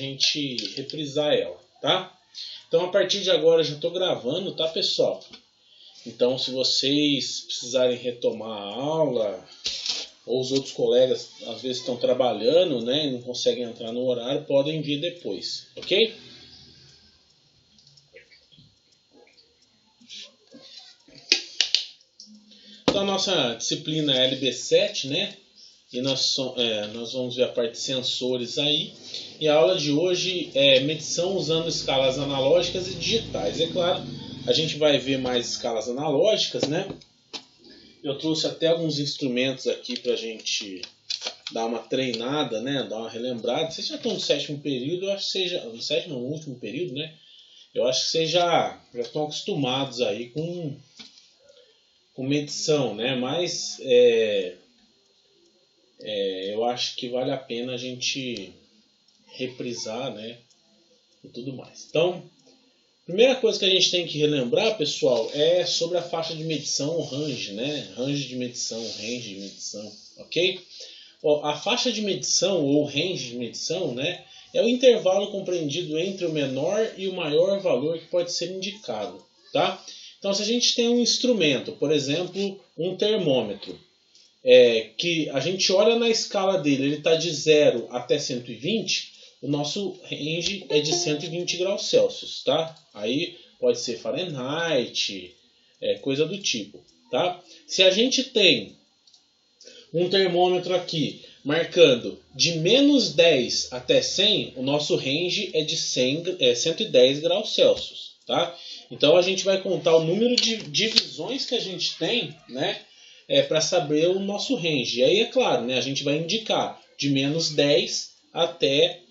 gente reprisar ela, tá? Então, a partir de agora, eu já estou gravando, tá, pessoal? Então, se vocês precisarem retomar a aula, ou os outros colegas às vezes estão trabalhando, né, e não conseguem entrar no horário, podem vir depois, ok? Então, a nossa disciplina é LB7, né? E nós vamos ver a parte de sensores aí. E a aula de hoje é medição usando escalas analógicas e digitais. É claro, a gente vai ver mais escalas analógicas, né? Eu trouxe até alguns instrumentos aqui para a gente dar uma treinada, né? Dar uma relembrada. Vocês já estão no sétimo período, eu acho que seja... No sétimo, no último período, né? Eu acho que vocês já estão acostumados aí com medição, né? Mas eu acho que vale a pena a gente reprisar, né? E tudo mais. Então, primeira coisa que a gente tem que relembrar, pessoal, é sobre a faixa de medição, o range, né? Range de medição, ok? Ó, a faixa de medição ou range de medição, né? É o intervalo compreendido entre o menor e o maior valor que pode ser indicado, tá? Então, se a gente tem um instrumento, por exemplo, um termômetro, que a gente olha na escala dele, ele está de 0 até 120, o nosso range é de 120 graus Celsius, tá? Aí pode ser Fahrenheit, coisa do tipo, tá? Se a gente tem um termômetro aqui marcando de menos 10 até 100, o nosso range é de 110 graus Celsius, tá? Então a gente vai contar o número de divisões que a gente tem, né? Para saber o nosso range. E aí, é claro, né, a gente vai indicar de menos 10 até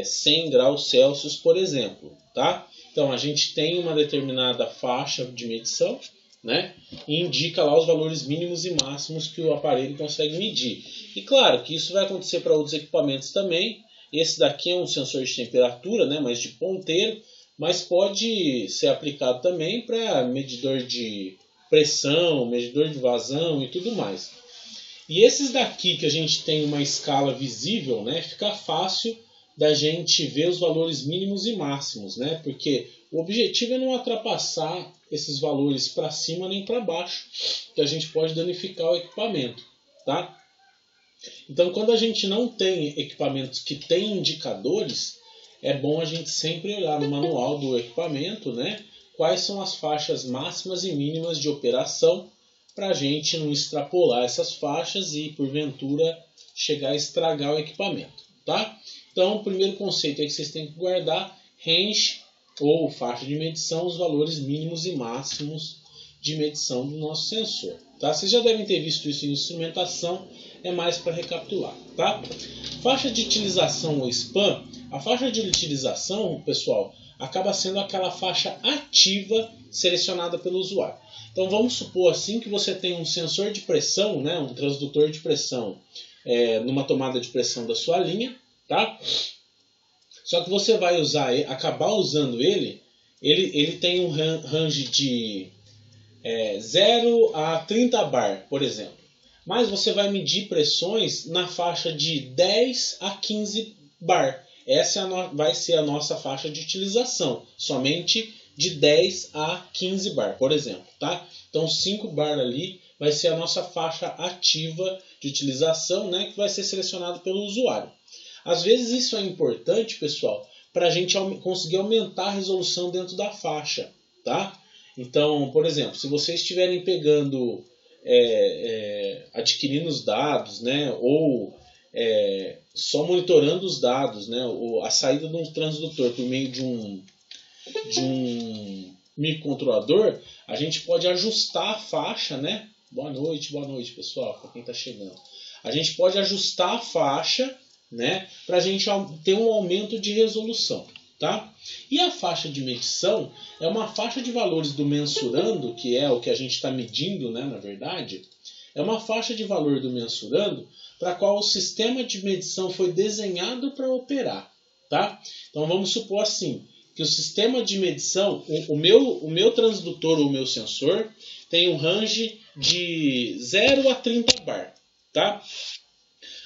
100 graus Celsius, por exemplo. Tá? Então, a gente tem uma determinada faixa de medição, né, e indica lá os valores mínimos e máximos que o aparelho consegue medir. E claro que isso vai acontecer para outros equipamentos também. Esse daqui é um sensor de temperatura, né, mas de ponteiro, mas pode ser aplicado também para medidor de pressão, medidor de vazão e tudo mais. E esses daqui que a gente tem uma escala visível, né, fica fácil da gente ver os valores mínimos e máximos, né, porque o objetivo é não ultrapassar esses valores para cima nem para baixo, que a gente pode danificar o equipamento, tá? Então, quando a gente não tem equipamentos que têm indicadores, é bom a gente sempre olhar no manual do equipamento, né, quais são as faixas máximas e mínimas de operação para a gente não extrapolar essas faixas e, porventura, chegar a estragar o equipamento, tá? Então, o primeiro conceito é que vocês têm que guardar range ou faixa de medição, os valores mínimos e máximos de medição do nosso sensor, tá? Vocês já devem ter visto isso em instrumentação, é mais para recapitular, tá? Faixa de utilização ou SPAN. A faixa de utilização, pessoal, acaba sendo aquela faixa ativa selecionada pelo usuário. Então vamos supor assim que você tem um sensor de pressão, né, um transdutor de pressão numa tomada de pressão da sua linha, tá? Só que você vai acabar usando ele tem um range de 0 a 30 bar, por exemplo. Mas você vai medir pressões na faixa de 10 a 15 bar. Essa vai ser a nossa faixa de utilização, somente de 10 a 15 bar, por exemplo, tá? Então 5 bar ali vai ser a nossa faixa ativa de utilização, né, que vai ser selecionado pelo usuário. Às vezes isso é importante, pessoal, para a gente conseguir aumentar a resolução dentro da faixa, tá? Então, por exemplo, se vocês estiverem pegando, adquirindo os dados, né, ou só monitorando os dados, né, a saída de um transdutor por meio de um microcontrolador, a gente pode ajustar a faixa, né? Boa noite, pessoal, para quem está chegando. A gente pode ajustar a faixa, né, para a gente ter um aumento de resolução, tá? E a faixa de medição é uma faixa de valores do mensurando, que é o que a gente está medindo, né, na verdade, é uma faixa de valor do mensurando para a qual o sistema de medição foi desenhado para operar, tá? Então vamos supor assim, que o sistema de medição, o meu transdutor ou o meu sensor tem um range de 0 a 30 bar, tá?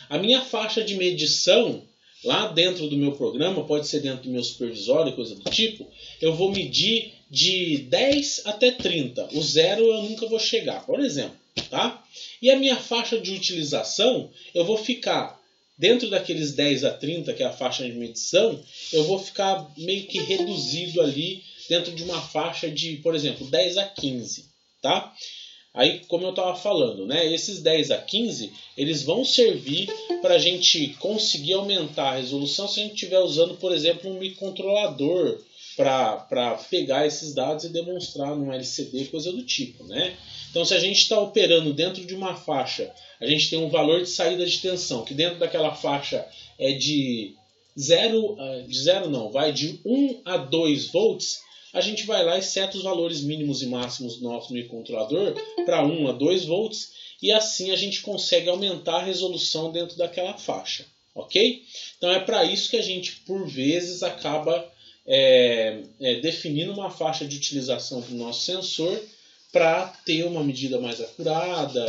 A minha faixa de medição lá dentro do meu programa, pode ser dentro do meu supervisório, coisa do tipo, eu vou medir de 10 até 30. O 0 eu nunca vou chegar, por exemplo. Tá? E a minha faixa de utilização, eu vou ficar dentro daqueles 10 a 30, que é a faixa de medição, eu vou ficar meio que reduzido ali dentro de uma faixa de, por exemplo, 10 a 15. Tá? Aí, como eu estava falando, né, esses 10 a 15, eles vão servir para a gente conseguir aumentar a resolução se a gente estiver usando, por exemplo, um microcontrolador para pegar esses dados e demonstrar num LCD, coisa do tipo, né? Então, se a gente está operando dentro de uma faixa, a gente tem um valor de saída de tensão, que dentro daquela faixa é de 1 a 2 volts, a gente vai lá e seta os valores mínimos e máximos do nosso microcontrolador para 1 a 2 volts, e assim a gente consegue aumentar a resolução dentro daquela faixa, ok? Então é para isso que a gente, por vezes, acaba definindo uma faixa de utilização do nosso sensor para ter uma medida mais acurada,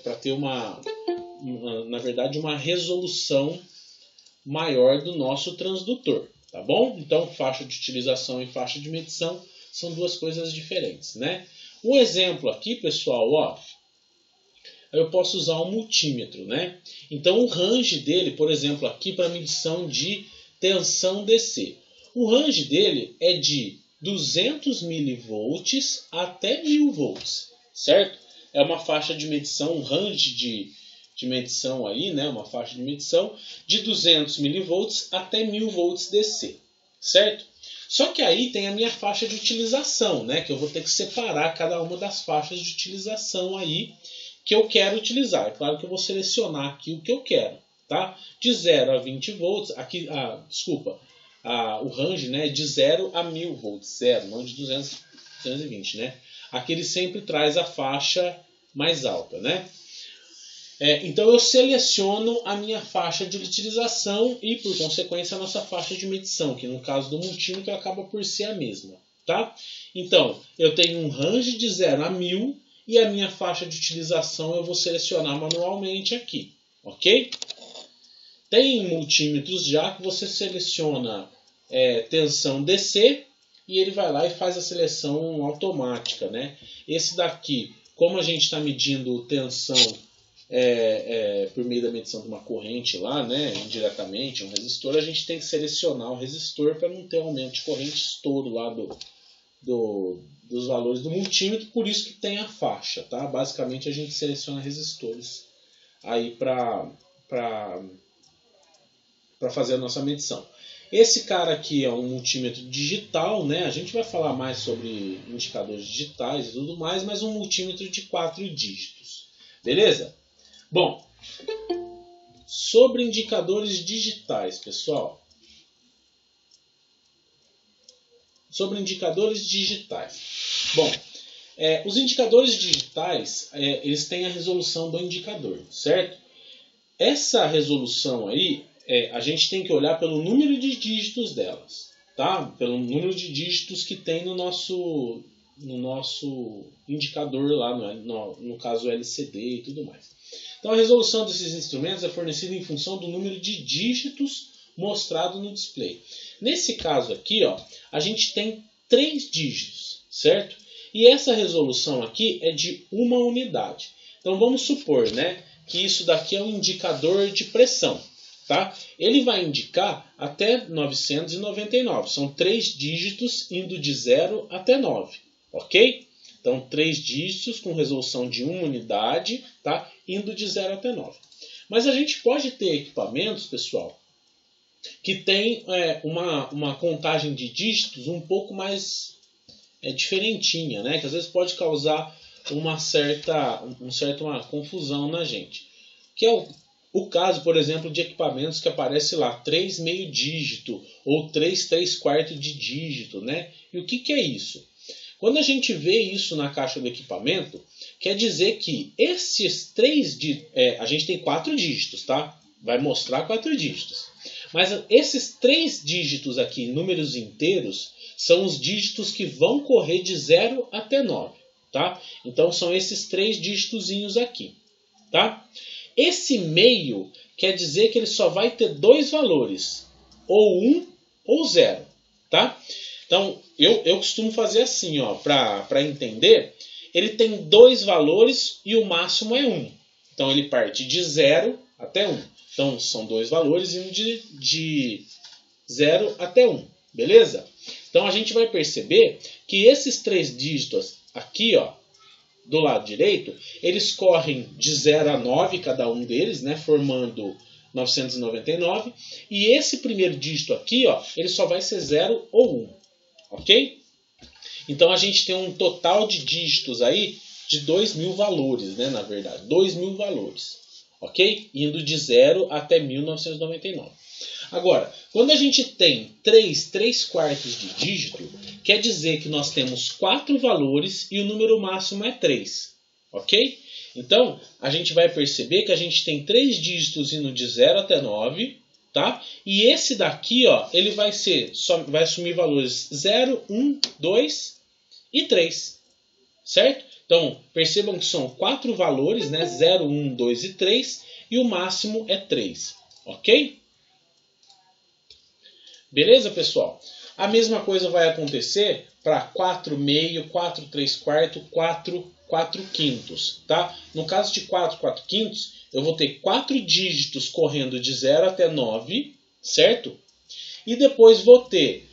para ter na verdade, uma resolução maior do nosso transdutor, tá bom? Então, faixa de utilização e faixa de medição são duas coisas diferentes, né? Um exemplo aqui, pessoal, ó, eu posso usar um multímetro, né? Então, o range dele, por exemplo, aqui para medição de tensão DC. O range dele é de 200 milivolts até 1000 volts, certo? É uma faixa de medição, um range de medição aí, né? Uma faixa de medição de 200 milivolts até 1000 volts DC, certo? Só que aí tem a minha faixa de utilização, né? Que eu vou ter que separar cada uma das faixas de utilização aí que eu quero utilizar. É claro que eu vou selecionar aqui o que eu quero, tá? De 0 a 20 volts, aqui, o range, né, de 0 a 1000 volts, 0, não de 200 a 220, né? Aqui ele sempre traz a faixa mais alta, né? Então eu seleciono a minha faixa de utilização e, por consequência, a nossa faixa de medição, que no caso do multímetro acaba por ser a mesma, tá? Então, eu tenho um range de 0 a 1000 e a minha faixa de utilização eu vou selecionar manualmente aqui, ok? Tem multímetros já que você seleciona tensão DC e ele vai lá e faz a seleção automática, né? Esse daqui, como a gente está medindo tensão por meio da medição de uma corrente lá, né, indiretamente, um resistor, a gente tem que selecionar o resistor para não ter aumento de corrente, estouro lá dos valores do multímetro, por isso que tem a faixa, tá? Basicamente a gente seleciona resistores aí para fazer a nossa medição. Esse cara aqui é um multímetro digital, né? A gente vai falar mais sobre indicadores digitais e tudo mais, mas um multímetro de 4 dígitos. Beleza? Bom, sobre indicadores digitais, pessoal. Sobre indicadores digitais. Bom, os indicadores digitais, eles têm a resolução do indicador, certo? Essa resolução aí, a gente tem que olhar pelo número de dígitos delas, tá? Pelo número de dígitos que tem no nosso indicador lá, no caso LCD e tudo mais. Então a resolução desses instrumentos é fornecida em função do número de dígitos mostrado no display. Nesse caso aqui, ó, a gente tem 3 dígitos, certo? E essa resolução aqui é de 1 unidade. Então vamos supor, né, que isso daqui é um indicador de pressão. Tá? Ele vai indicar até 999. São 3 dígitos indo de 0 até 9. Ok? Então, 3 dígitos com resolução de 1 unidade, tá? Indo de 0 até 9. Mas a gente pode ter equipamentos, pessoal, que tem uma contagem de dígitos um pouco mais diferentinha, né? Que às vezes pode causar uma confusão na gente. Que é o caso, por exemplo, de equipamentos que aparece lá 3 meio dígito ou 3/4 de dígito, né? E o que é isso? Quando a gente vê isso na caixa do equipamento, quer dizer que esses 3 dígitos, a gente tem 4 dígitos, tá? Vai mostrar 4 dígitos. Mas esses 3 dígitos aqui, números inteiros, são os dígitos que vão correr de 0 até 9, tá? Então são esses 3 dígitozinhos aqui, tá? Esse meio quer dizer que ele só vai ter dois valores, ou 1 ou 0, tá? Então, eu costumo fazer assim, ó, para entender, ele tem dois valores e o máximo é 1. Então, ele parte de 0 até 1. Então, são dois valores indo de 0 até 1, beleza? Então, a gente vai perceber que esses três dígitos aqui, ó, do lado direito, eles correm de 0 a 9, cada um deles, né, formando 999. E esse primeiro dígito aqui, ó, ele só vai ser 0 ou 1, ok? Então, a gente tem um total de dígitos aí de 2.000 valores, né, na verdade, 2.000 valores, ok? Indo de 0 até 1999. Agora, quando a gente tem 3/4 de dígito, quer dizer que nós temos 4 valores e o número máximo é 3, ok? Então, a gente vai perceber que a gente tem 3 dígitos indo de 0 até 9, tá? E esse daqui, ó, ele vai assumir valores 0, 1, 2 e 3, certo? Então, percebam que são 4 valores, né? 0, 1, 2 e 3, e o máximo é 3, ok? Beleza, pessoal? A mesma coisa vai acontecer para 4/2, 4/3/4, 4/4/5, tá? No caso de 4/4/5, eu vou ter 4 dígitos correndo de 0 até 9, certo? E depois vou ter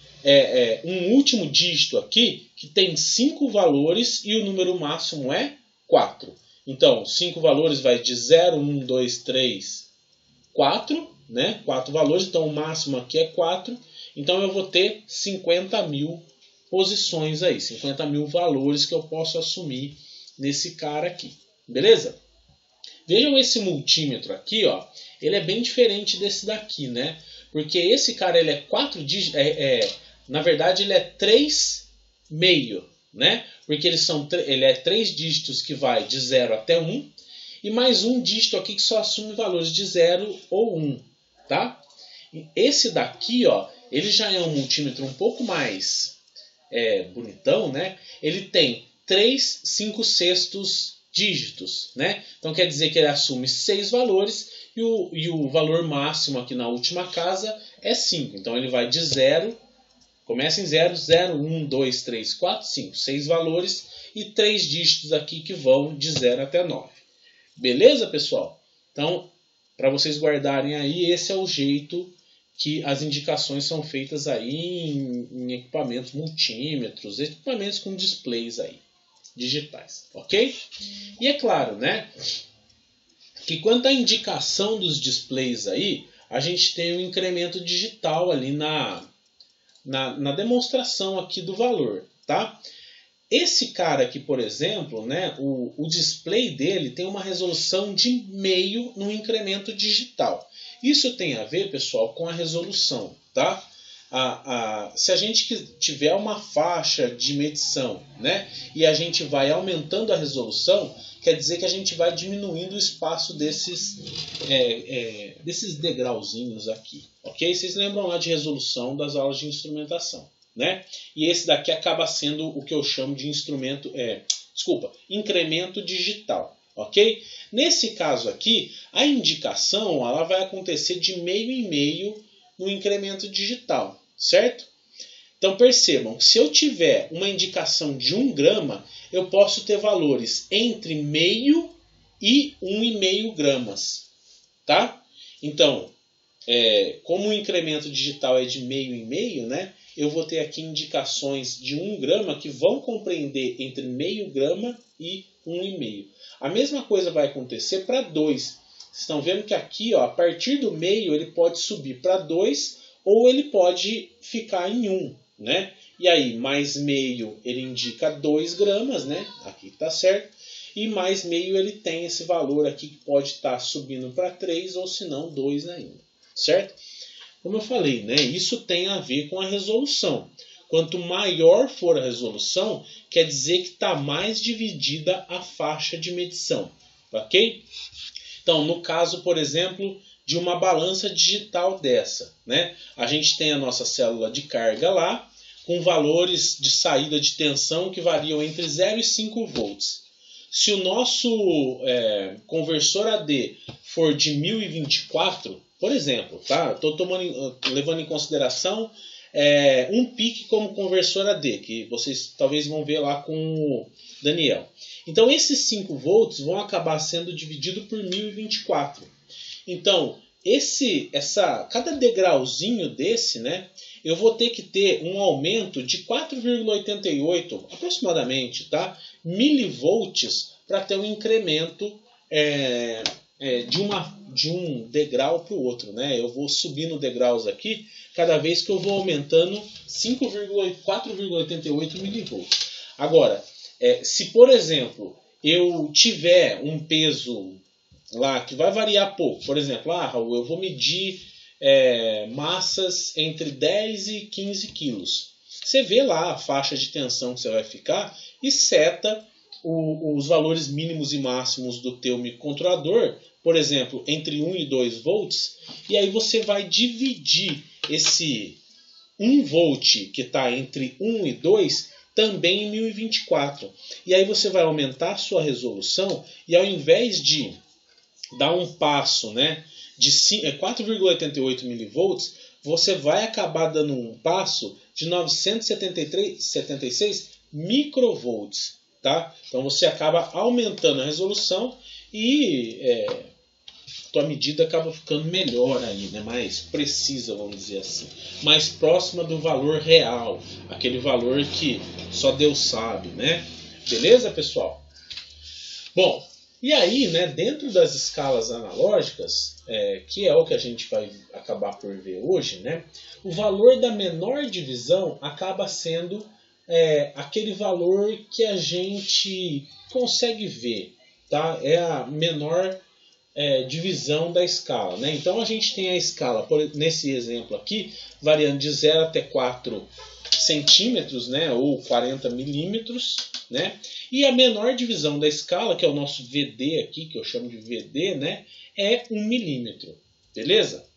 um último dígito aqui que tem 5 valores e o número máximo é 4. Então, 5 valores vai de 0, 1, 2, 3, 4, né? 4 valores, então o máximo aqui é 4. Então eu vou ter 50.000 posições aí, 50.000 valores que eu posso assumir nesse cara aqui, beleza? Vejam esse multímetro aqui, ó, ele é bem diferente desse daqui, né? Porque esse cara ele é 4 dígitos, na verdade ele é 3/2, né? Porque ele é 3 dígitos que vai de 0 até 1 e mais um dígito aqui que só assume valores de 0 ou 1, tá? Esse daqui, ó, ele já é um multímetro um pouco mais bonitão, né? Ele tem 3/5 dígitos, né? Então quer dizer que ele assume 6 valores e o valor máximo aqui na última casa é 5. Então ele vai de 0, começa em 0, 0, 1, 2, 3, 4, 5. 6 valores e 3 dígitos aqui que vão de 0 até 9. Beleza, pessoal? Então, para vocês guardarem aí, esse é o jeito que as indicações são feitas aí em equipamentos multímetros, equipamentos com displays aí, digitais, ok? E é claro, né, que quanto à indicação dos displays aí, a gente tem um incremento digital ali na demonstração aqui do valor, tá? Esse cara aqui, por exemplo, né, o display dele tem uma resolução de meio no incremento digital. Isso tem a ver, pessoal, com a resolução, tá? Se a gente tiver uma faixa de medição, né, e a gente vai aumentando a resolução, quer dizer que a gente vai diminuindo o espaço desses degrauzinhos aqui, ok? Vocês lembram lá de resolução das aulas de instrumentação, né? E esse daqui acaba sendo o que eu chamo de incremento digital, ok? Nesse caso aqui, a indicação ela vai acontecer de meio em meio no incremento digital, certo? Então percebam, se eu tiver uma indicação de 1 grama, eu posso ter valores entre meio e 1,5 gramas, tá? Então, como o incremento digital é de meio em meio, né? Eu vou ter aqui indicações de 1 grama que vão compreender entre meio grama e 1,5. A mesma coisa vai acontecer para 2. Vocês estão vendo que aqui, ó, a partir do meio, ele pode subir para 2 ou ele pode ficar em 1, né? E aí, mais meio, ele indica 2 gramas, né? Aqui está certo. E mais meio, ele tem esse valor aqui que pode estar subindo para 3 ou se não 2 ainda, certo? Como eu falei, né, isso tem a ver com a resolução. Quanto maior for a resolução, quer dizer que está mais dividida a faixa de medição, ok? Então, no caso, por exemplo, de uma balança digital dessa, né, a gente tem a nossa célula de carga lá, com valores de saída de tensão que variam entre 0 e 5 volts. se o nosso conversor AD for de 1024, por exemplo, tá? Estou levando em consideração um PIC como conversor AD, que vocês talvez vão ver lá com o Daniel. Então esses 5 volts vão acabar sendo dividido por 1024. Então cada degrauzinho desse, né, eu vou ter que ter um aumento de 4,88 aproximadamente, tá, milivolts para ter um incremento de um degrau para o outro, né? Eu vou subindo degraus aqui cada vez que eu vou aumentando 4,88 milivolts. Agora, se por exemplo eu tiver um peso lá que vai variar pouco, por exemplo, Raul, eu vou medir massas entre 10 e 15 quilos. Você vê lá a faixa de tensão que você vai ficar e seta os valores mínimos e máximos do teu microcontrolador, por exemplo, entre 1 e 2 volts, e aí você vai dividir esse 1 volt que está entre 1 e 2 também em 1024. E aí você vai aumentar a sua resolução e ao invés de dar um passo, né, de 4,88 milivolts, você vai acabar dando um passo de 976 microvolts. Tá? Então você acaba aumentando a resolução e tua medida acaba ficando melhor aí, né? Mais precisa, vamos dizer assim, mais próxima do valor real, aquele valor que só Deus sabe, né? Beleza, pessoal? Bom, e aí, né, dentro das escalas analógicas, que é o que a gente vai acabar por ver hoje, né, o valor da menor divisão acaba sendo aquele valor que a gente consegue ver, tá? É a menor divisão da escala, né? Então a gente tem a escala, nesse exemplo aqui, variando de 0 até 4 centímetros, né? Ou 40 milímetros, né? E a menor divisão da escala, que é o nosso VD aqui, que eu chamo de VD, né? É 1 milímetro, beleza?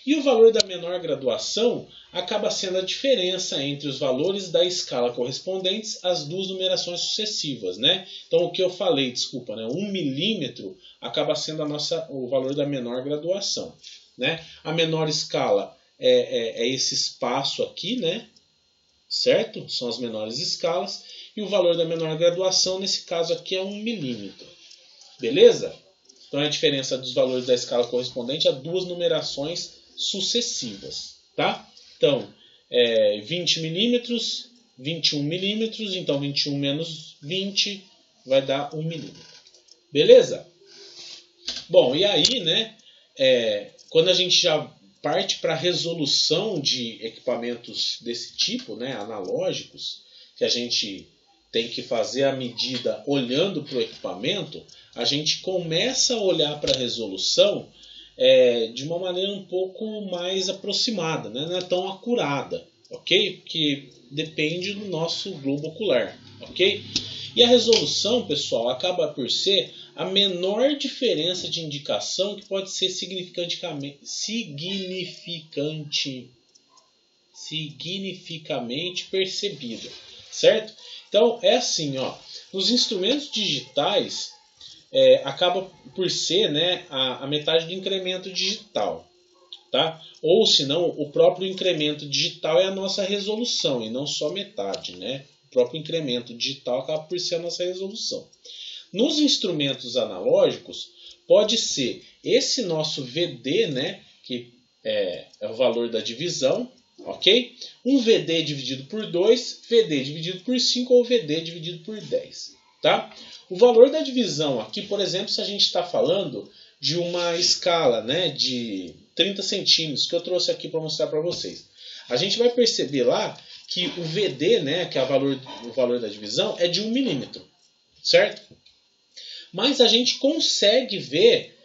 E o valor da menor graduação acaba sendo a diferença entre os valores da escala correspondentes às duas numerações sucessivas, né? Então o que eu falei, desculpa, né? 1 milímetro acaba sendo o valor da menor graduação, né? A menor escala é esse espaço aqui, né? Certo? São as menores escalas. E o valor da menor graduação, nesse caso aqui, é 1 milímetro. Beleza? Então é a diferença dos valores da escala correspondente a duas numerações sucessivas, tá? Então, 20 milímetros, 21 milímetros, então 21 menos 20 vai dar 1 milímetro. Beleza? Bom, e aí, né, quando a gente já parte para a resolução de equipamentos desse tipo, né, analógicos, que a gente tem que fazer a medida olhando para o equipamento, a gente começa a olhar para a resolução de uma maneira um pouco mais aproximada, né? Não é tão acurada, ok? Porque depende do nosso globo ocular, ok? E a resolução, pessoal, acaba por ser a menor diferença de indicação que pode ser significativamente percebida, certo? Então é assim, ó, nos instrumentos digitais acaba por ser, né, a metade do incremento digital, tá? Ou senão o próprio incremento digital é a nossa resolução e não só metade, né? O próprio incremento digital acaba por ser a nossa resolução. Nos instrumentos analógicos pode ser esse nosso VD, né, que é o valor da divisão, ok? Um VD dividido por 2, VD dividido por 5 ou VD dividido por 10. Tá? O valor da divisão aqui, por exemplo, se a gente está falando de uma escala, né, de 30 centímetros, que eu trouxe aqui para mostrar para vocês. A gente vai perceber lá que o VD, né, que é o valor da divisão, é de 1 milímetro, certo? Mas a gente consegue ver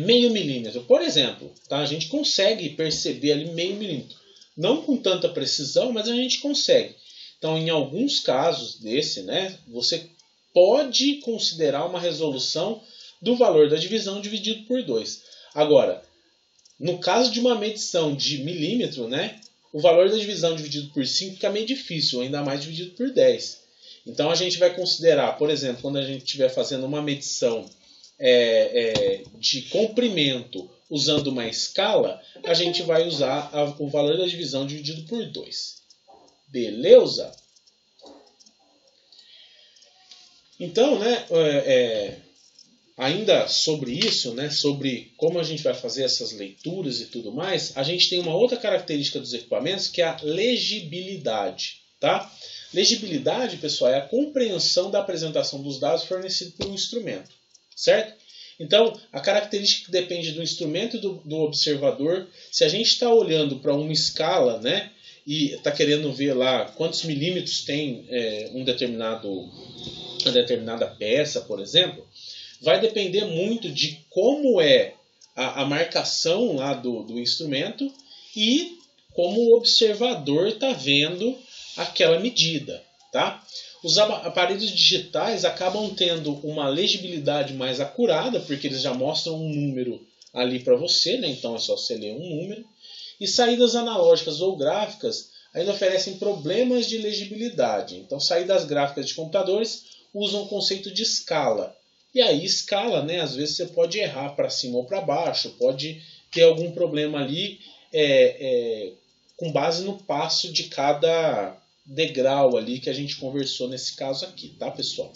meio milímetro, por exemplo. Tá? A gente consegue perceber ali meio milímetro. Não com tanta precisão, mas a gente consegue. Então, em alguns casos desse, né, você pode considerar uma resolução do valor da divisão dividido por 2. Agora, no caso de uma medição de milímetro, né, o valor da divisão dividido por 5 fica meio difícil, ainda mais dividido por 10. Então a gente vai considerar, por exemplo, quando a gente estiver fazendo uma medição de comprimento usando uma escala, a gente vai usar o valor da divisão dividido por 2. Beleza? Então, né, ainda sobre isso, né, sobre como a gente vai fazer essas leituras e tudo mais, a gente tem uma outra característica dos equipamentos que é a legibilidade. Tá? Legibilidade, pessoal, é a compreensão da apresentação dos dados fornecido por um instrumento. Certo? Então, a característica que depende do instrumento e do observador, se a gente está olhando para uma escala, né, e está querendo ver lá quantos milímetros tem uma determinada peça, por exemplo, vai depender muito de como é a marcação lá do instrumento e como o observador está vendo aquela medida. Tá? Os aparelhos digitais acabam tendo uma legibilidade mais acurada, porque eles já mostram um número ali para você, né? Então é só você ler um número. E saídas analógicas ou gráficas ainda oferecem problemas de legibilidade. Então saídas gráficas de computadores usam o conceito de escala. E aí escala, né? Às vezes você pode errar para cima ou para baixo, pode ter algum problema ali com base no passo de cada degrau ali que a gente conversou nesse caso aqui, tá, pessoal?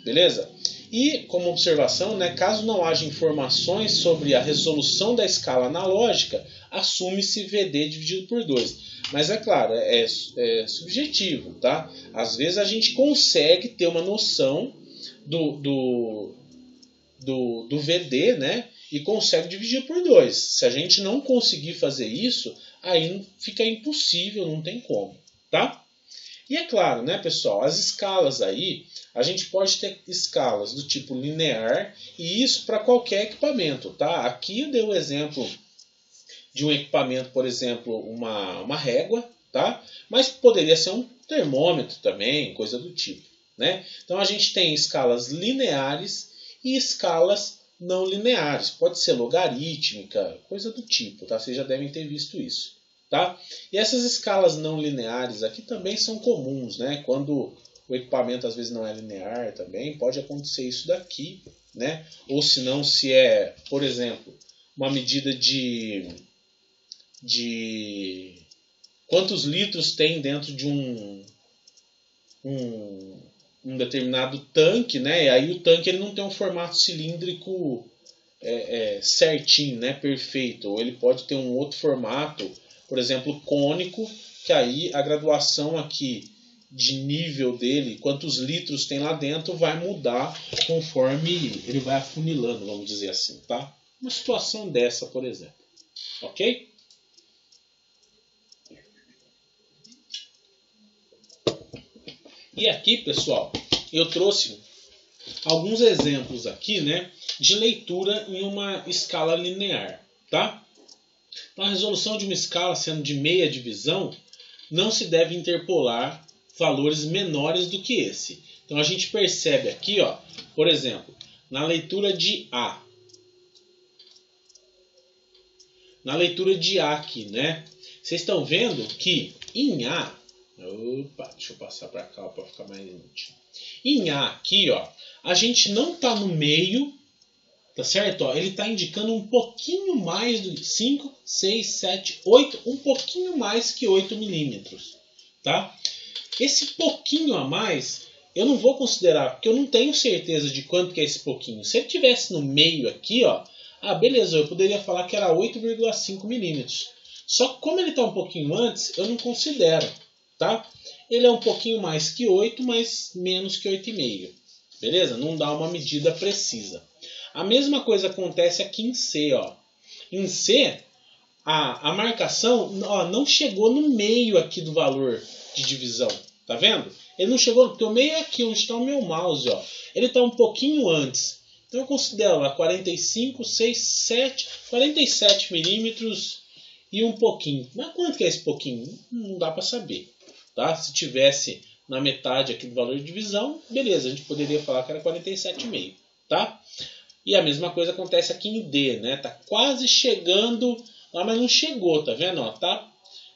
Beleza? E, como observação, né, caso não haja informações sobre a resolução da escala analógica, assume-se VD dividido por 2. Mas é claro, é subjetivo, tá? Às vezes a gente consegue ter uma noção do VD, né? E consegue dividir por 2. Se a gente não conseguir fazer isso, aí fica impossível, não tem como, tá? E é claro, né, pessoal, as escalas aí, a gente pode ter escalas do tipo linear, e isso para qualquer equipamento, tá? Aqui eu dei o exemplo de um equipamento, por exemplo, uma régua, tá? Mas poderia ser um termômetro também, coisa do tipo, né? Então a gente tem escalas lineares e escalas não lineares. Pode ser logarítmica, coisa do tipo, tá? Vocês já devem ter visto isso. Tá? E essas escalas não lineares aqui também são comuns, né? Quando o equipamento às vezes não é linear também, pode acontecer isso daqui, né? Ou se não, se é, por exemplo, uma medida de quantos litros tem dentro de um determinado tanque, né? E aí o tanque ele não tem um formato cilíndrico certinho, né? Perfeito. Ou ele pode ter um outro formato, por exemplo, cônico, que aí a graduação aqui de nível dele, quantos litros tem lá dentro, vai mudar conforme ele vai afunilando, vamos dizer assim, tá? Uma situação dessa, por exemplo. Ok? E aqui, pessoal, eu trouxe alguns exemplos aqui, né, de leitura em uma escala linear, tá? Então, a resolução de uma escala sendo de meia divisão, não se deve interpolar valores menores do que esse. Então, a gente percebe aqui, ó, por exemplo, na leitura de A. Na leitura de A aqui, né? Vocês estão vendo que em A... Opa, deixa eu passar para cá para ficar mais nítido. Em A aqui, ó, a gente não está no meio... Tá certo? Ó, ele está indicando um pouquinho mais do 5, 6, 7, 8, um pouquinho mais que 8 milímetros. Tá? Esse pouquinho a mais, eu não vou considerar, porque eu não tenho certeza de quanto que é esse pouquinho. Se ele estivesse no meio aqui, ó, beleza, eu poderia falar que era 8,5 milímetros. Só que como ele está um pouquinho antes, eu não considero. Tá? Ele é um pouquinho mais que 8, mas menos que 8,5. Beleza? Não dá uma medida precisa. A mesma coisa acontece aqui em C. Ó. Em C, a marcação não chegou no meio aqui do valor de divisão. Tá vendo? Ele não chegou, porque o meio é aqui, onde está o meu mouse. Ó. Ele está um pouquinho antes. Então eu considero lá 45, 6, 7, 47 milímetros e um pouquinho. Mas quanto que é esse pouquinho? Não dá para saber. Tá? Se tivesse na metade aqui do valor de divisão, beleza, a gente poderia falar que era 47,5. Tá? E a mesma coisa acontece aqui em D, né? Tá quase chegando lá, mas não chegou, tá vendo? Ó, tá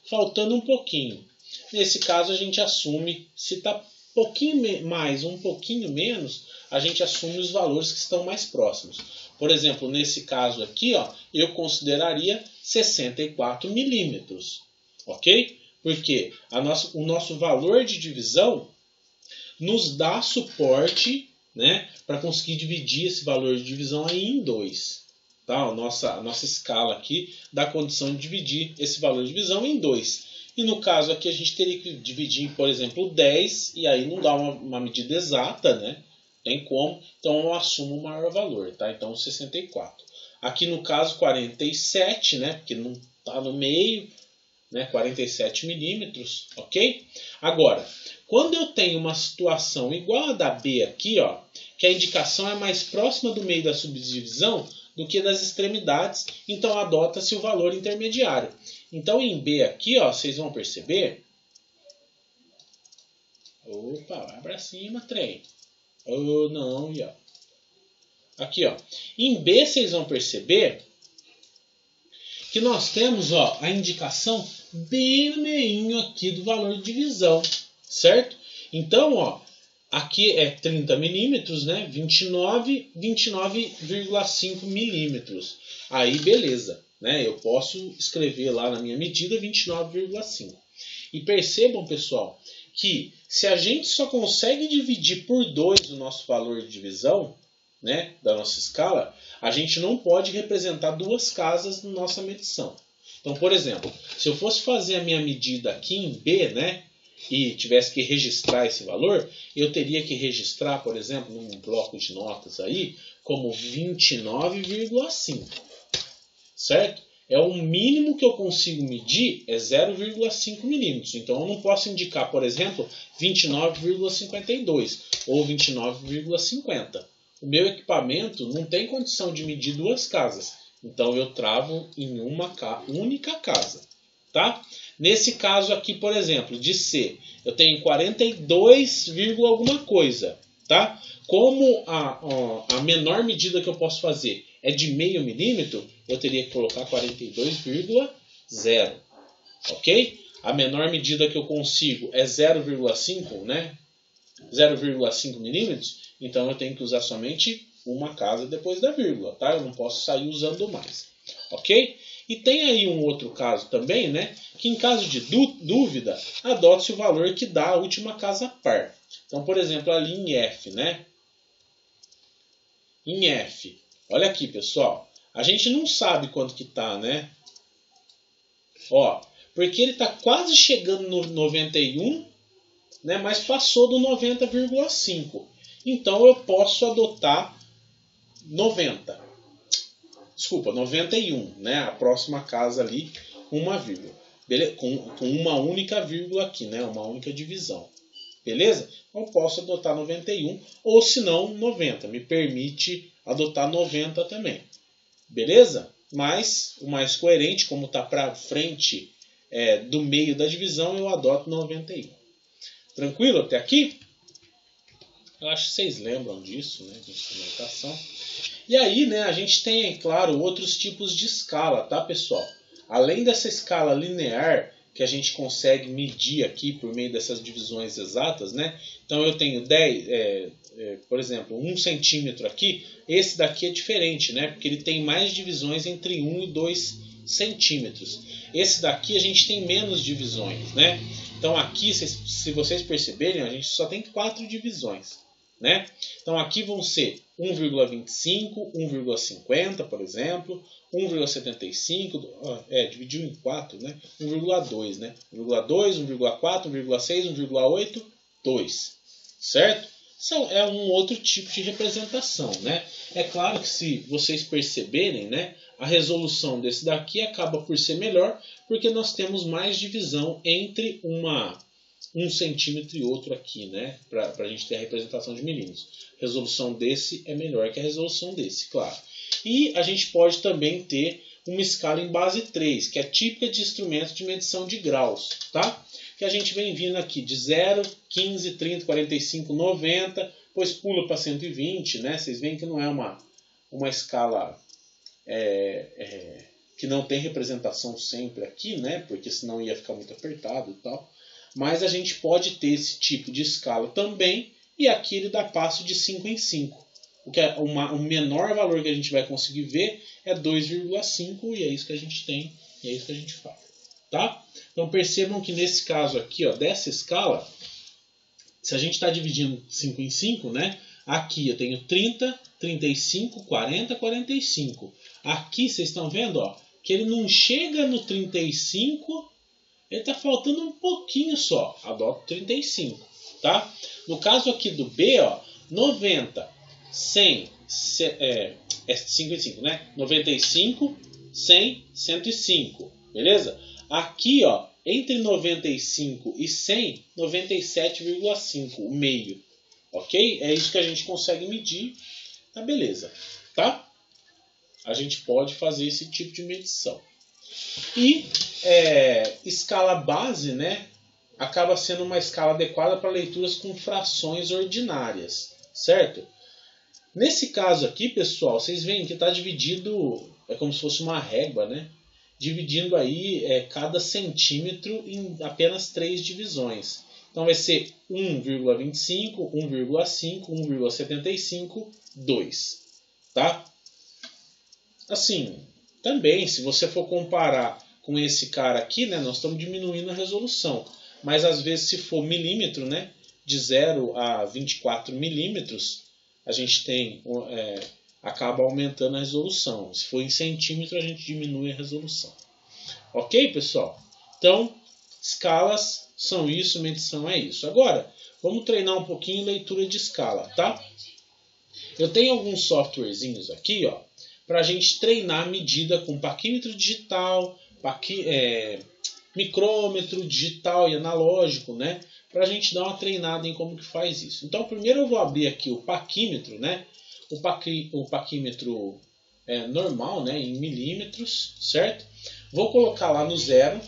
faltando um pouquinho. Nesse caso a gente assume se tá pouquinho mais, um pouquinho menos, a gente assume os valores que estão mais próximos. Por exemplo, nesse caso aqui, ó, eu consideraria 64 milímetros, ok? Porque o nosso valor de divisão nos dá suporte, né, para conseguir dividir esse valor de divisão aí em 2. Tá? A nossa escala aqui dá condição de dividir esse valor de divisão em 2. E no caso aqui a gente teria que dividir, por exemplo, 10, e aí não dá uma medida exata, né? Tem como, então eu assumo o maior valor, tá? Então 64. Aqui no caso 47, né? Porque não está no meio, né? 47 milímetros, ok? Agora, quando eu tenho uma situação igual a da B aqui, ó, que a indicação é mais próxima do meio da subdivisão do que das extremidades, então adota-se o valor intermediário. Então em B aqui, ó, vocês vão perceber. Opa, vai para cima, trem. Oh, não, e ó. Aqui, ó. Em B vocês vão perceber que nós temos, ó, a indicação bem no meio aqui do valor de divisão, certo? Então, ó, aqui é 30 milímetros, né? 29,5 milímetros. Aí, beleza, né? Eu posso escrever lá na minha medida 29,5. E percebam, pessoal, que se a gente só consegue dividir por 2 o nosso valor de divisão, né, da nossa escala, a gente não pode representar duas casas na nossa medição. Então, por exemplo, se eu fosse fazer a minha medida aqui em B, né, e tivesse que registrar esse valor, eu teria que registrar, por exemplo, num bloco de notas aí, como 29,5. Certo? É o mínimo que eu consigo medir, é 0,5 milímetros. Então eu não posso indicar, por exemplo, 29,52 ou 29,50. O meu equipamento não tem condição de medir duas casas. Então eu travo em uma única casa. Tá? Nesse caso aqui, por exemplo, de C, eu tenho 42, alguma coisa. Tá? Como a menor medida que eu posso fazer é de meio milímetro, eu teria que colocar 42,0. Ok? A menor medida que eu consigo é 0,5, né? 0,5 milímetros, então eu tenho que usar somente uma casa depois da vírgula, tá? Eu não posso sair usando mais. Ok? E tem aí um outro caso também, né? Que em caso de dúvida, adote-se o valor que dá a última casa par. Então, por exemplo, ali em F, né? Em F, olha aqui, pessoal. A gente não sabe quanto que tá, né? Ó, porque ele está quase chegando no 91, né? Mas passou do 90,5. Então eu posso adotar 90. Desculpa, 91, né? A próxima casa ali, uma vírgula. Beleza? Com uma única vírgula aqui, né? Uma única divisão. Beleza? Eu posso adotar 91 ou se não 90. Me permite adotar 90 também. Beleza? Mas o mais coerente, como está para frente do meio da divisão, eu adoto 91. Tranquilo até aqui? Eu acho que vocês lembram disso, né? De instrumentação. E aí, né, a gente tem, claro, outros tipos de escala, tá, pessoal? Além dessa escala linear, que a gente consegue medir aqui por meio dessas divisões exatas, né? Então eu tenho 10, por exemplo, 1 centímetro aqui. Esse daqui é diferente, né? Porque ele tem mais divisões entre 1 e 2 centímetros. Esse daqui a gente tem menos divisões, né? Então aqui, se vocês perceberem, a gente só tem 4 divisões, né? Então aqui vão ser 1,25, 1,50, por exemplo, 1,75, dividiu em 4, né? 1,2, né? 1,2, 1,4, 1,6, 1,8, 2, certo? É um outro tipo de representação, né? É claro que se vocês perceberem, né, a resolução desse daqui acaba por ser melhor, porque nós temos mais divisão entre um centímetro e outro aqui, né? Para a gente ter a representação de milímetros. A resolução desse é melhor que a resolução desse, claro. E a gente pode também ter uma escala em base 3, que é típica de instrumentos de medição de graus, tá? Que a gente vem vindo aqui de 0, 15, 30, 45, 90, depois pula para 120, né? Vocês veem que não é uma escala que não tem representação sempre aqui, né? Porque senão ia ficar muito apertado e tal. mas a gente pode ter esse tipo de escala também, e aqui ele dá passo de 5 em 5. O menor valor que a gente vai conseguir ver é 2,5, e é isso que a gente tem, e é isso que a gente faz. Tá? Então percebam que nesse caso aqui, ó, dessa escala, se a gente está dividindo 5 em 5, né? Aqui eu tenho 30, 35, 40, 45. Aqui vocês estão vendo, ó, que ele não chega no 35, ele está faltando um pouquinho só. Adoto 35, tá? No caso aqui do B, ó, 90, 100, 5 em 5, né? 95, 100, 105, beleza? Aqui, ó, entre 95 e 100, 97,5, o meio. Ok? É isso que a gente consegue medir. Tá, beleza. Tá? A gente pode fazer esse tipo de medição. E escala base, né, acaba sendo uma escala adequada para leituras com frações ordinárias. Certo? Nesse caso aqui, pessoal, vocês veem que está dividido, é como se fosse uma régua, né? Dividindo aí cada centímetro em apenas 3 divisões. Então vai ser 1,25, 1,5, 1,75, 2. Tá? Assim, também, se você for comparar com esse cara aqui, né, nós estamos diminuindo a resolução. Mas às vezes, se for milímetro, né, de 0 a 24 milímetros, a gente tem... acaba aumentando a resolução. Se for em centímetro, a gente diminui a resolução. Ok, pessoal? Então, escalas são isso, medição é isso. Agora, vamos treinar um pouquinho leitura de escala, tá? Eu tenho alguns softwarezinhos aqui, ó, para a gente treinar a medida com paquímetro digital, micrômetro digital e analógico, né? Para a gente dar uma treinada em como que faz isso. Então, primeiro eu vou abrir aqui o paquímetro, né? O paquímetro normal, né, em milímetros, certo? Vou colocar lá no 0.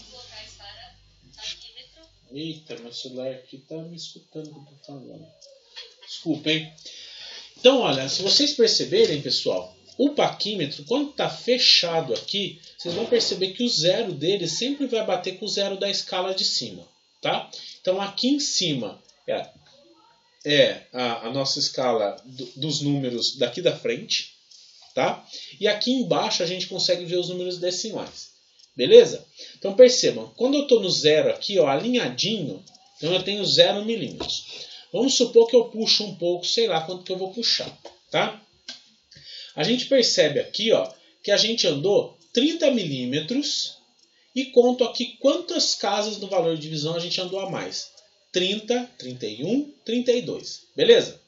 Eita, meu celular aqui tá me escutando o que eu tô falando. Desculpa, hein? Então, olha, se vocês perceberem, pessoal, o paquímetro, quando está fechado aqui, vocês vão perceber que o 0 dele sempre vai bater com o 0 da escala de cima, tá? Então, aqui em cima a nossa escala dos números daqui da frente, tá? E aqui embaixo a gente consegue ver os números decimais, beleza? Então percebam, quando eu estou no 0 aqui, ó, alinhadinho, então eu tenho 0 milímetros. Vamos supor que eu puxo um pouco, sei lá quanto que eu vou puxar, tá? A gente percebe aqui, ó, que a gente andou 30 milímetros e conto aqui quantas casas do valor de divisão a gente andou a mais. 30, 31, 32, beleza?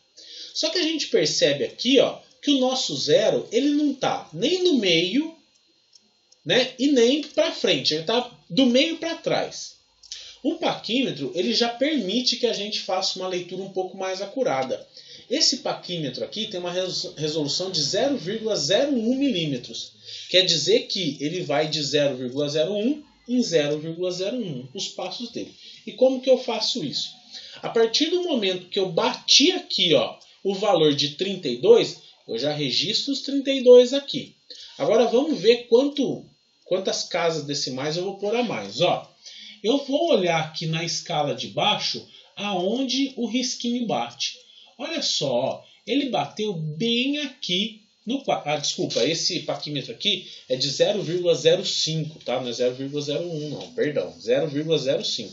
Só que a gente percebe aqui, ó, que o nosso 0, ele não está nem no meio, né, e nem para frente, ele está do meio para trás. O paquímetro, ele já permite que a gente faça uma leitura um pouco mais acurada. Esse paquímetro aqui tem uma resolução de 0,01 milímetros. Quer dizer que ele vai de 0,01 em 0,01, os passos dele. E como que eu faço isso? A partir do momento que eu bati aqui, ó, o valor de 32, eu já registro os 32 aqui. Agora vamos ver quantas casas decimais eu vou pôr a mais. Ó, eu vou olhar aqui na escala de baixo aonde o risquinho bate. Olha só, ó, ele bateu bem aqui no... desculpa, esse paquímetro aqui é de 0,05, tá? Não é 0,01 não, perdão, 0,05.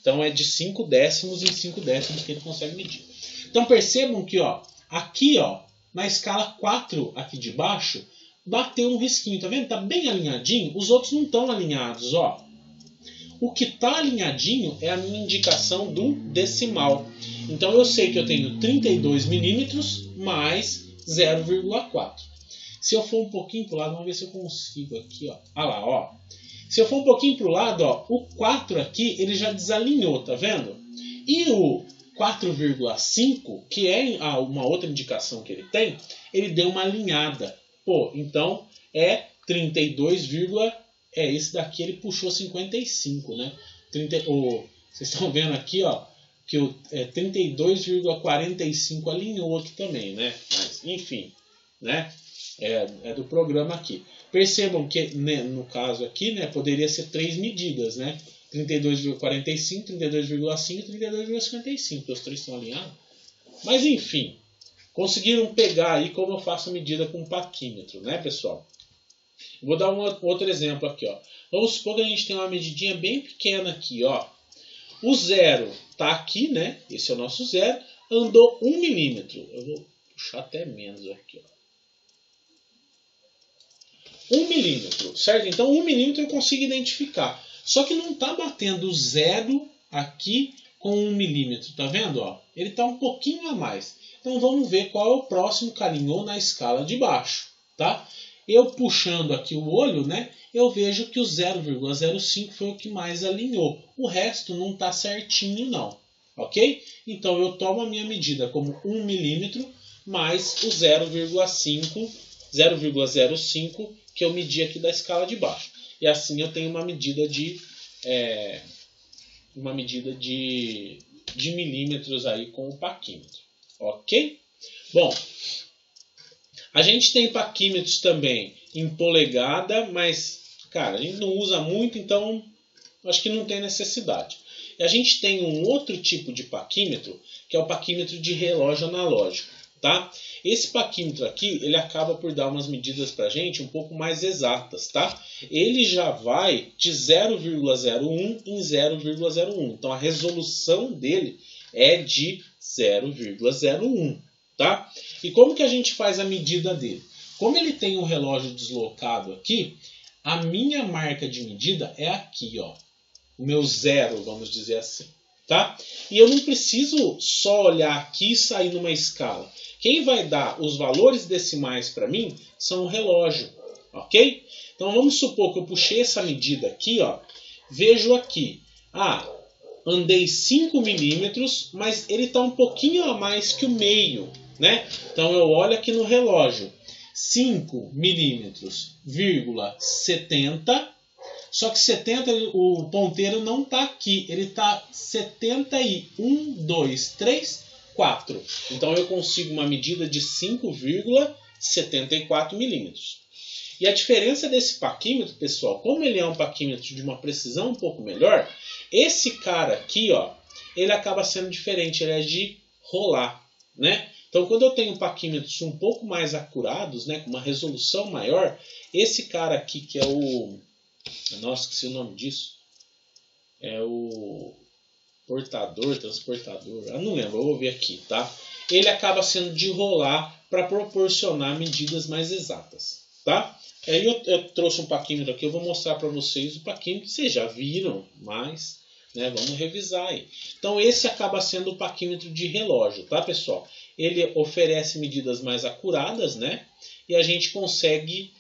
Então é de 5 décimos em 5 décimos que ele consegue medir. Então percebam que, ó, aqui, ó, na escala 4 aqui de baixo, bateu um risquinho, tá vendo? Tá bem alinhadinho, os outros não estão alinhados, ó. O que está alinhadinho é a minha indicação do decimal. Então eu sei que eu tenho 32 milímetros mais 0,4. Se eu for um pouquinho para o lado, vamos ver se eu consigo aqui, ó. Ah lá, ó. Se eu for um pouquinho para o lado, ó, o 4 aqui ele já desalinhou, tá vendo? E o 4,5, que é uma outra indicação que ele tem, ele deu uma alinhada. Pô, então é 32, esse daqui ele puxou 55, né? Vocês estão vendo aqui, ó, que o 32,45 alinhou aqui também, né? Mas, enfim, né? É do programa aqui. Percebam que, né, no caso aqui, né, poderia ser 3 medidas, né? 32,45, 32,5 e 32,55. Os três estão alinhados. Mas enfim, conseguiram pegar aí como eu faço a medida com o paquímetro, né, pessoal? Vou dar um outro exemplo aqui, ó. Vamos supor que a gente tem uma medidinha bem pequena aqui, ó. O zero está aqui, né? Esse é o nosso zero. Andou 1 milímetro. Eu vou puxar até menos aqui, ó. 1 milímetro, certo? Então 1 milímetro eu consigo identificar. Só que não está batendo zero aqui com 1 milímetro, tá vendo? Ó? Ele está um pouquinho a mais. Então vamos ver qual é o próximo que alinhou na escala de baixo, tá? Eu puxando aqui o olho, né? Eu vejo que o 0,05 foi o que mais alinhou. O resto não está certinho não, ok? Então eu tomo a minha medida como 1 milímetro mais o 0,05 que eu medi aqui da escala de baixo. E assim eu tenho uma medida de milímetros aí com o paquímetro. Ok? Bom, a gente tem paquímetros também em polegada, mas, cara, a gente não usa muito, então acho que não tem necessidade. E a gente tem um outro tipo de paquímetro, que é o paquímetro de relógio analógico. Tá? Esse paquímetro aqui, ele acaba por dar umas medidas para a gente um pouco mais exatas, tá? Ele já vai de 0,01 em 0,01. Então a resolução dele é de 0,01, tá? E como que a gente faz a medida dele? Como ele tem um relógio deslocado aqui, a minha marca de medida é aqui, ó. O meu zero, vamos dizer assim, tá? E eu não preciso só olhar aqui e sair numa escala. Quem vai dar os valores decimais para mim são o relógio, ok? Então vamos supor que eu puxei essa medida aqui, ó, vejo aqui, andei 5 milímetros, mas ele está um pouquinho a mais que o meio, né? Então eu olho aqui no relógio, 5 milímetros, 70, só que 70, o ponteiro não está aqui, ele está 71, 2, 3, 4. Então eu consigo uma medida de 5,74 milímetros. E a diferença desse paquímetro, pessoal, como ele é um paquímetro de uma precisão um pouco melhor, esse cara aqui, ó, ele acaba sendo diferente, ele é de rolar, né? Então quando eu tenho paquímetros um pouco mais acurados, né, com uma resolução maior, esse cara aqui que é o... Nossa, esqueci o nome disso. É o... transportador, não lembro, eu vou ver aqui, tá? Ele acaba sendo de rolar para proporcionar medidas mais exatas, tá? Aí eu trouxe um paquímetro aqui, eu vou mostrar para vocês o paquímetro, vocês já viram, mas, né, vamos revisar aí. Então esse acaba sendo o paquímetro de relógio, tá, pessoal? Ele oferece medidas mais acuradas, né? E a gente consegue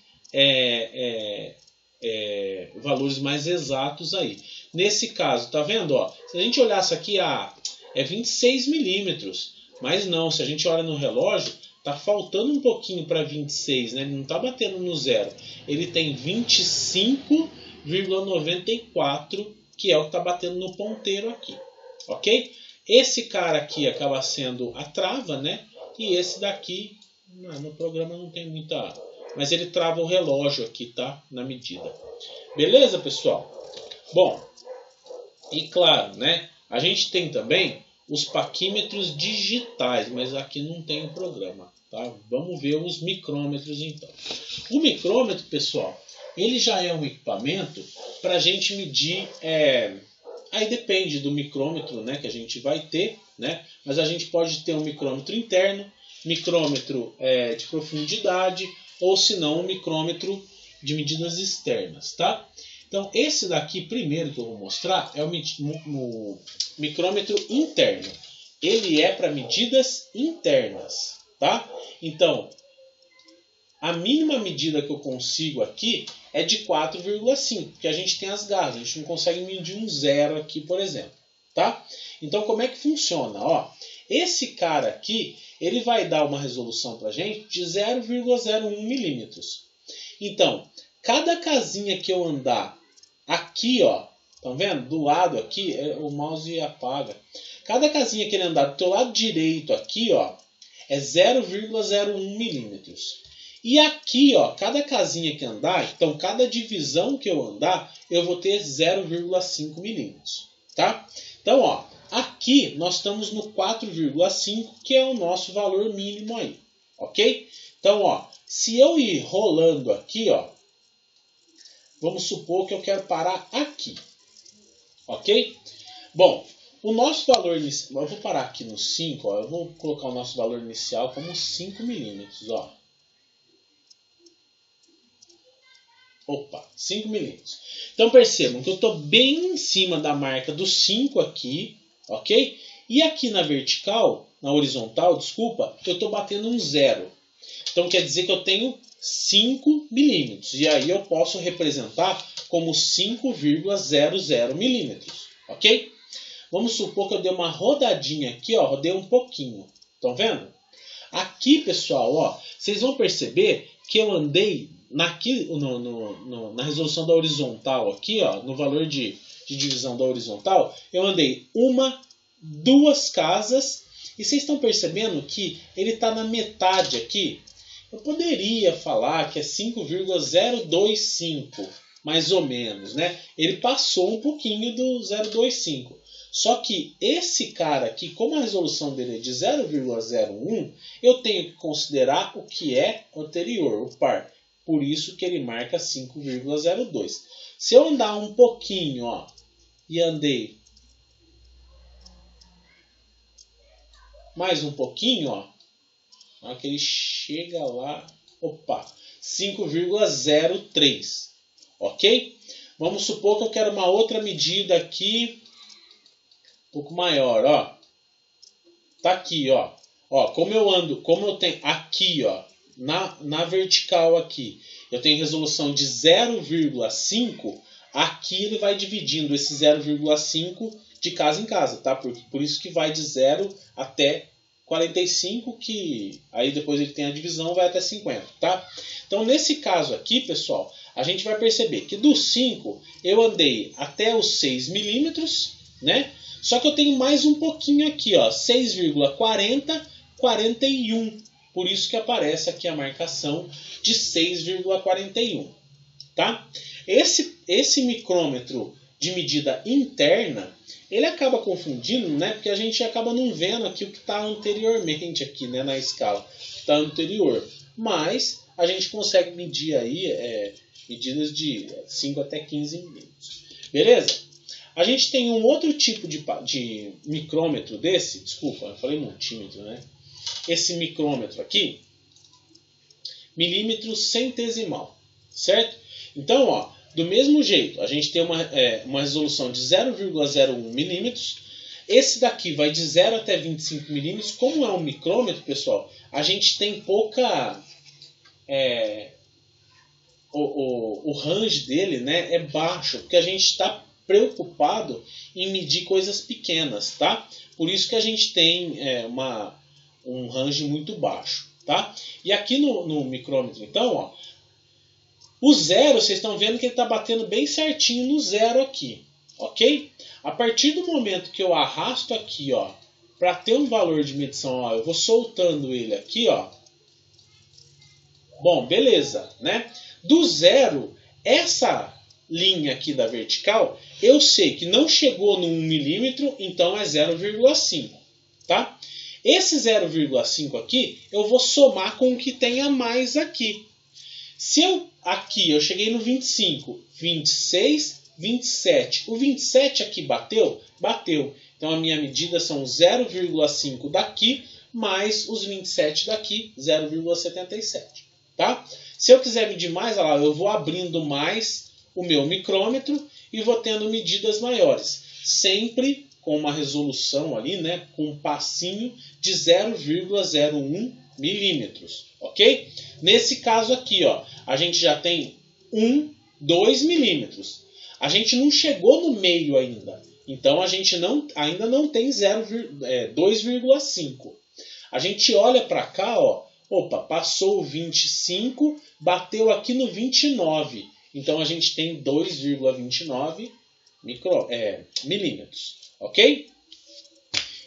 valores mais exatos aí. Nesse caso, tá vendo? Ó, se a gente olhasse aqui, é 26 milímetros. Mas não, se a gente olha no relógio, tá faltando um pouquinho para 26, né? Ele não tá batendo no zero. Ele tem 25,94, que é o que tá batendo no ponteiro aqui. Ok? Esse cara aqui acaba sendo a trava, né? E esse daqui, no programa não tem muita... Mas ele trava o relógio aqui, tá? Na medida. Beleza, pessoal? Bom, e claro, né? A gente tem também os paquímetros digitais, mas aqui não tem o programa, tá? Vamos ver os micrômetros então. O micrômetro, pessoal, ele já é um equipamento para a gente medir... Aí depende do micrômetro, né, que a gente vai ter, né? Mas a gente pode ter um micrômetro interno, micrômetro de profundidade, ou se não um micrômetro de medidas externas, tá? Então esse daqui primeiro que eu vou mostrar é o micrômetro interno. Ele é para medidas internas, tá? Então a mínima medida que eu consigo aqui é de 4,5, porque a gente tem as garras, a gente não consegue medir um zero aqui, por exemplo, tá? Então como é que funciona? Ó, esse cara aqui, ele vai dar uma resolução para a gente de 0,01 milímetros. Então, cada casinha que eu andar aqui, ó, estão vendo? Do lado aqui, o mouse apaga. Cada casinha que ele andar do teu lado direito aqui, ó, é 0,01 milímetros. E aqui, ó, cada casinha que andar, então cada divisão que eu andar, eu vou ter 0,5 milímetros, tá? Então, ó, aqui nós estamos no 4,5, que é o nosso valor mínimo aí, ok? Então, ó, se eu ir rolando aqui, ó, vamos supor que eu quero parar aqui, ok? Bom, o nosso valor inicial, eu vou parar aqui no 5, ó, eu vou colocar o nosso valor inicial como 5 milímetros, ó. Opa, 5 milímetros. Então percebam que eu estou bem em cima da marca dos 5 aqui, ok? E aqui na vertical, na horizontal, desculpa, eu estou batendo um 0. Então quer dizer que eu tenho 5 milímetros. E aí eu posso representar como 5,00 milímetros, ok? Vamos supor que eu dei uma rodadinha aqui, ó, rodei um pouquinho. Estão vendo? Aqui, pessoal, ó, vocês vão perceber que eu andei na resolução da horizontal aqui, ó, no valor de divisão da horizontal, eu andei 1, 2 casas, e vocês estão percebendo que ele está na metade aqui. Eu poderia falar que é 5,025, mais ou menos, né? Ele passou um pouquinho do 0,25. Só que esse cara aqui, como a resolução dele é de 0,01, eu tenho que considerar o que é anterior, o par. Por isso que ele marca 5,02. Se eu andar um pouquinho, ó, e andei mais um pouquinho, ó, na hora que ele chega lá, opa, 5,03, ok? Vamos supor que eu quero uma outra medida aqui, um pouco maior, ó. Tá aqui, ó. Ó, como eu tenho aqui, ó, na vertical aqui, eu tenho resolução de 0,5, aqui ele vai dividindo esse 0,5 de casa em casa, tá? Por isso que vai de 0 até 45, que aí depois ele tem a divisão, vai até 50, tá? Então, nesse caso aqui, pessoal, a gente vai perceber que do 5 eu andei até os 6 milímetros, né? Só que eu tenho mais um pouquinho aqui, ó, 6,40, 41. Por isso que aparece aqui a marcação de 6,41, tá? Esse micrômetro de medida interna, ele acaba confundindo, né? Porque a gente acaba não vendo aqui o que está anteriormente aqui, né, na escala, está anterior. Mas a gente consegue medir aí medidas de 5 até 15 milímetros. Beleza? A gente tem um outro tipo de micrômetro desse, desculpa, eu falei multímetro, né? Esse micrômetro aqui, milímetro centesimal, certo? Então, ó, do mesmo jeito, a gente tem uma resolução de 0,01 milímetros. Esse daqui vai de 0 até 25 milímetros. Como é um micrômetro, pessoal, a gente tem pouca... o range dele, né, é baixo, porque a gente está preocupado em medir coisas pequenas, tá? Por isso que a gente tem um range muito baixo, tá? E aqui no micrômetro, então, ó, o zero, vocês estão vendo que ele está batendo bem certinho no zero aqui, ok? A partir do momento que eu arrasto aqui, ó, para ter um valor de medição, ó, eu vou soltando ele aqui, ó. Bom, beleza, né? Do zero, essa linha aqui da vertical, eu sei que não chegou no 1 milímetro, então é 0,5, tá? Esse 0,5 aqui, eu vou somar com o que tem a mais aqui. Se eu cheguei no 25, 26, 27. O 27 aqui bateu? Bateu. Então a minha medida são 0,5 daqui, mais os 27 daqui, 0,77. Tá? Se eu quiser medir mais, olha lá, eu vou abrindo mais o meu micrômetro e vou tendo medidas maiores. Sempre com uma resolução ali, né, com um passinho de 0,01 milímetros. Ok? Nesse caso aqui, ó, a gente já tem 2 milímetros. A gente não chegou no meio ainda. Então, a gente ainda não tem 2,5. A gente olha para cá, ó, opa, passou o 25, bateu aqui no 29. Então, a gente tem 2,29 milímetros. Ok?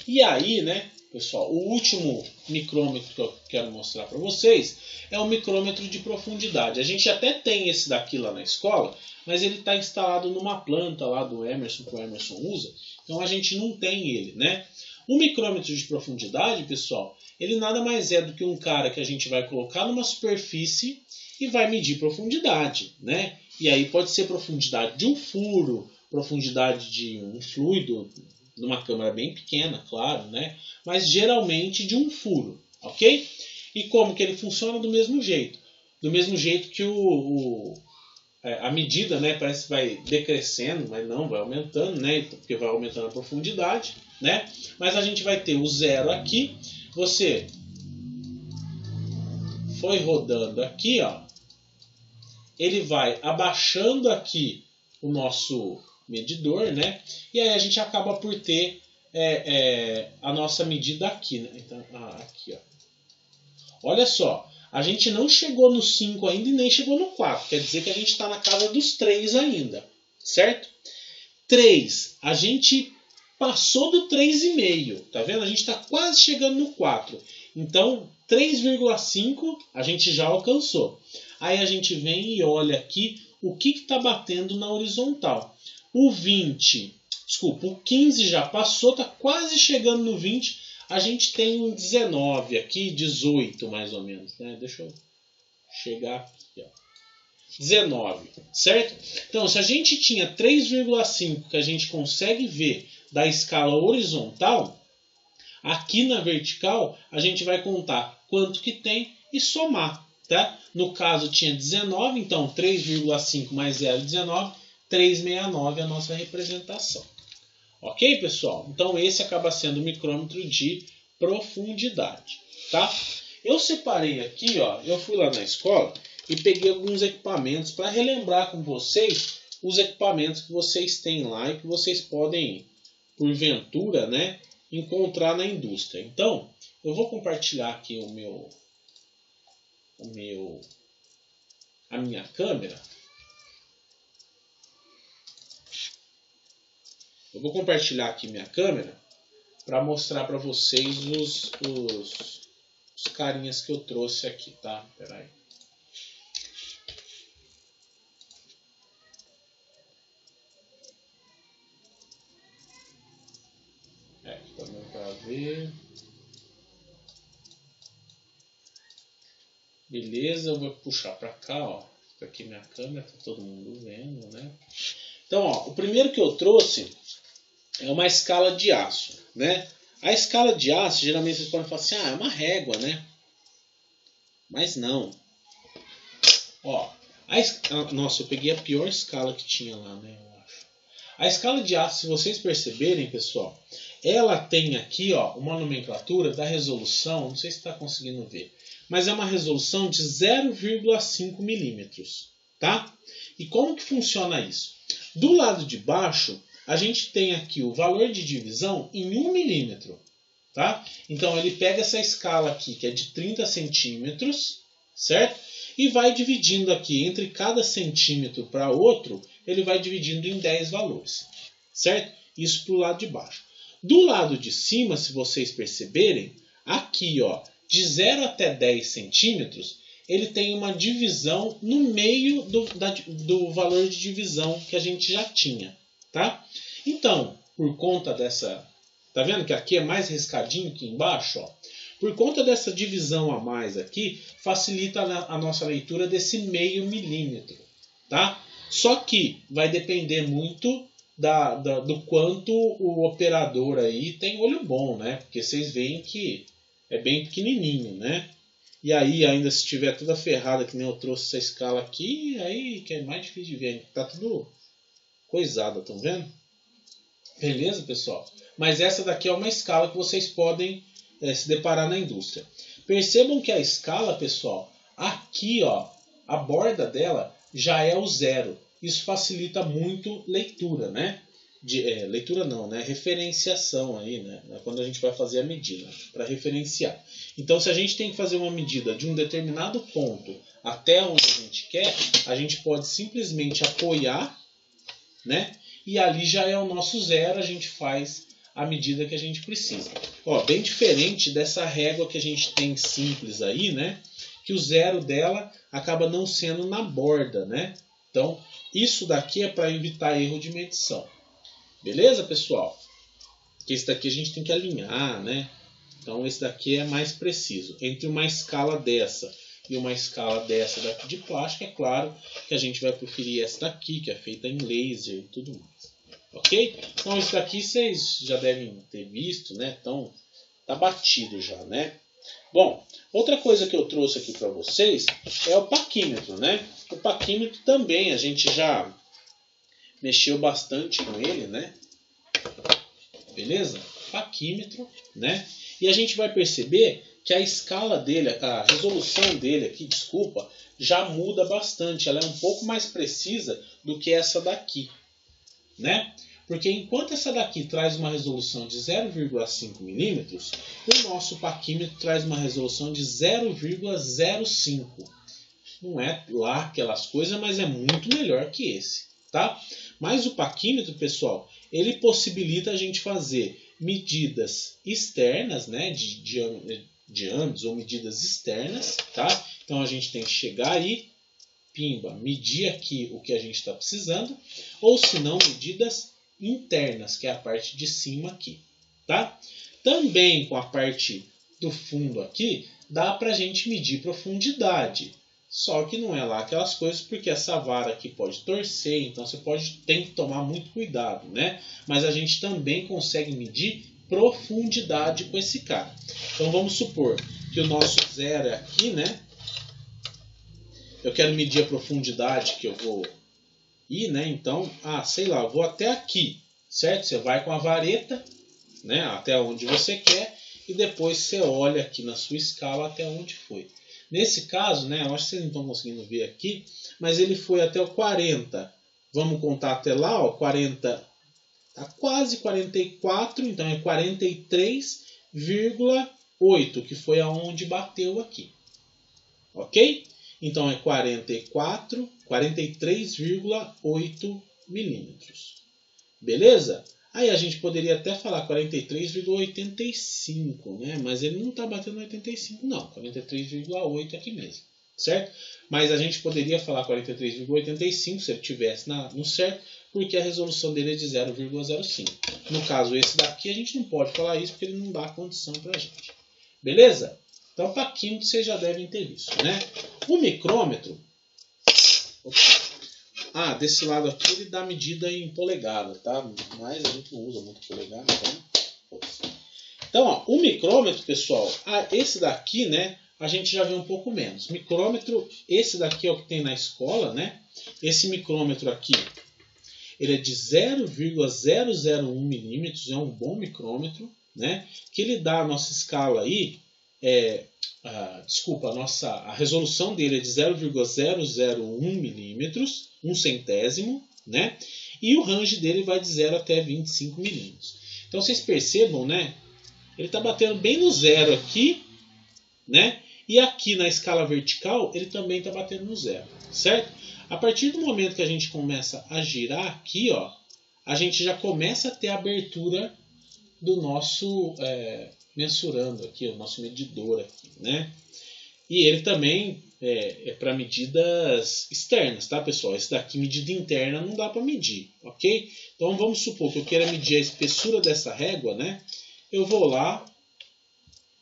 E aí, né, pessoal, o último micrômetro que eu quero mostrar para vocês é o micrômetro de profundidade. A gente até tem esse daqui lá na escola, mas ele está instalado numa planta lá do Emerson, que o Emerson usa, então a gente não tem ele, né? O micrômetro de profundidade, pessoal, ele nada mais é do que um cara que a gente vai colocar numa superfície e vai medir profundidade, né? E aí pode ser profundidade de um furo, profundidade de um fluido, numa câmara bem pequena, claro, né? Mas geralmente de um furo, ok? E como que ele funciona? Do mesmo jeito. Do mesmo jeito que a medida, né, parece que vai decrescendo, mas não, vai aumentando, né? Porque vai aumentando a profundidade, né? Mas a gente vai ter o zero aqui. Você foi rodando aqui, ó. Ele vai abaixando aqui o nosso medidor, né? E aí a gente acaba por ter a nossa medida aqui, né? Então, aqui, ó. Olha só, a gente não chegou no 5 ainda e nem chegou no 4. Quer dizer que a gente está na casa dos 3 ainda, certo? 3, a gente passou do 3,5, tá vendo? A gente está quase chegando no 4. Então, 3,5 a gente já alcançou. Aí a gente vem e olha aqui o que está batendo na horizontal. O 15 já passou, está quase chegando no 20. A gente tem um 19 aqui, 18 mais ou menos, né? Deixa eu chegar aqui, ó. 19, certo? Então, se a gente tinha 3,5 que a gente consegue ver da escala horizontal, aqui na vertical a gente vai contar quanto que tem e somar, tá? No caso tinha 19, então 3,5 mais 0,19, 369 é a nossa representação. Ok, pessoal? Então esse acaba sendo o micrômetro de profundidade, tá? Eu separei aqui, ó, eu fui lá na escola e peguei alguns equipamentos para relembrar com vocês os equipamentos que vocês têm lá e que vocês podem, porventura, né, encontrar na indústria. Então, eu vou compartilhar aqui a minha câmera. Eu vou compartilhar aqui minha câmera para mostrar para vocês os carinhas que eu trouxe aqui, tá? Pera aí. Também para ver. Beleza, eu vou puxar para cá, ó. Fica aqui minha câmera, tá todo mundo vendo, né? Então, ó, o primeiro que eu trouxe é uma escala de aço, né? A escala de aço, geralmente vocês podem falar assim, é uma régua, né? Mas não. Ó, nossa, eu peguei a pior escala que tinha lá, né? Eu acho. A escala de aço, se vocês perceberem, pessoal, ela tem aqui, ó, uma nomenclatura da resolução, não sei se está conseguindo ver, mas é uma resolução de 0,5 milímetros, tá? E como que funciona isso? Do lado de baixo, a gente tem aqui o valor de divisão em 1 milímetro, tá? Então ele pega essa escala aqui, que é de 30 centímetros, certo? E vai dividindo aqui, entre cada centímetro para outro, ele vai dividindo em 10 valores, certo? Isso para o lado de baixo. Do lado de cima, se vocês perceberem, aqui, ó, de 0 até 10 centímetros, ele tem uma divisão no meio do valor de divisão que a gente já tinha, tá? Então, por conta dessa... Tá vendo que aqui é mais riscadinho que embaixo, ó? Por conta dessa divisão a mais aqui, facilita a nossa leitura desse meio milímetro, tá? Só que vai depender muito do quanto o operador aí tem olho bom, né? Porque vocês veem que é bem pequenininho, né? E aí, ainda se estiver toda ferrada, que nem eu trouxe essa escala aqui, aí que é mais difícil de ver. Tá tudo coisado, estão vendo? Beleza, pessoal? Mas essa daqui é uma escala que vocês podem se deparar na indústria. Percebam que a escala, pessoal, aqui, ó, a borda dela já é o zero. Isso facilita muito leitura, né? Leitura não, né? Referenciação aí, né? Quando a gente vai fazer a medida, para referenciar. Então, se a gente tem que fazer uma medida de um determinado ponto até onde a gente quer, a gente pode simplesmente apoiar, né? E ali já é o nosso zero, a gente faz a medida que a gente precisa. Ó, bem diferente dessa régua que a gente tem simples aí, né? Que o zero dela acaba não sendo na borda, né? Então, isso daqui é para evitar erro de medição. Beleza, pessoal? Porque esse daqui a gente tem que alinhar, né? Então, esse daqui é mais preciso. Entre uma escala dessa e uma escala dessa daqui de plástico, é claro que a gente vai preferir essa daqui, que é feita em laser e tudo mais. Ok? Então, isso daqui vocês já devem ter visto, né? Então, tá batido já, né? Bom, outra coisa que eu trouxe aqui para vocês é o paquímetro, né? O paquímetro também a gente já mexeu bastante com ele, né? Beleza? Paquímetro, né? E a gente vai perceber que a escala dele, a resolução dele aqui, desculpa, já muda bastante. Ela é um pouco mais precisa do que essa daqui, né? Porque enquanto essa daqui traz uma resolução de 0,5 milímetros, o nosso paquímetro traz uma resolução de 0,05. Não é lá aquelas coisas, mas é muito melhor que esse, tá? Mas o paquímetro, pessoal, ele possibilita a gente fazer medidas externas, né, de diâmetros ou medidas externas, tá? Então a gente tem que chegar aí, pimba, medir aqui o que a gente está precisando, ou se não, medidas internas, que é a parte de cima aqui, tá? Também com a parte do fundo aqui, dá para a gente medir profundidade. Só que não é lá aquelas coisas, porque essa vara aqui pode torcer, então você tem que tomar muito cuidado, né? Mas a gente também consegue medir profundidade com esse cara. Então vamos supor que o nosso zero é aqui, né? Eu quero medir a profundidade que eu vou ir, né? Então, sei lá, eu vou até aqui, certo? Você vai com a vareta, né? Até onde você quer e depois você olha aqui na sua escala até onde foi. Nesse caso, né, eu acho que vocês não estão conseguindo ver aqui, mas ele foi até o 40. Vamos contar até lá, ó, 40, tá quase 44, então é 43,8, que foi aonde bateu aqui. Ok? Então é 43,8 milímetros. Beleza? Aí a gente poderia até falar 43,85, né? Mas ele não está batendo 85, não. 43,8 aqui mesmo, certo? Mas a gente poderia falar 43,85 se ele estivesse no certo, porque a resolução dele é de 0,05. No caso esse daqui, a gente não pode falar isso porque ele não dá condição para a gente. Beleza? Então, paquímetro vocês já devem ter visto, né? O micrômetro... desse lado aqui ele dá medida em polegada, tá? Mas a gente não usa muito polegada, então, ó, o micrômetro, pessoal, esse daqui, né, a gente já vê um pouco menos. Micrômetro, esse daqui é o que tem na escola, né? Esse micrômetro aqui, ele é de 0,001 milímetros, é um bom micrômetro, né? Que ele dá a nossa escala aí, a resolução dele é de 0,001 milímetros, 1/100, né? E o range dele vai de 0 até 25 milímetros. Então vocês percebam, né? Ele está batendo bem no zero aqui, né? E aqui na escala vertical ele também está batendo no zero, certo? A partir do momento que a gente começa a girar aqui, ó, a gente já começa a ter a abertura do nosso mensurando aqui, o nosso medidor aqui, né? E ele também é para medidas externas, tá, pessoal? Esse daqui, medida interna, não dá para medir, ok? Então vamos supor que eu queira medir a espessura dessa régua, né? Eu vou lá,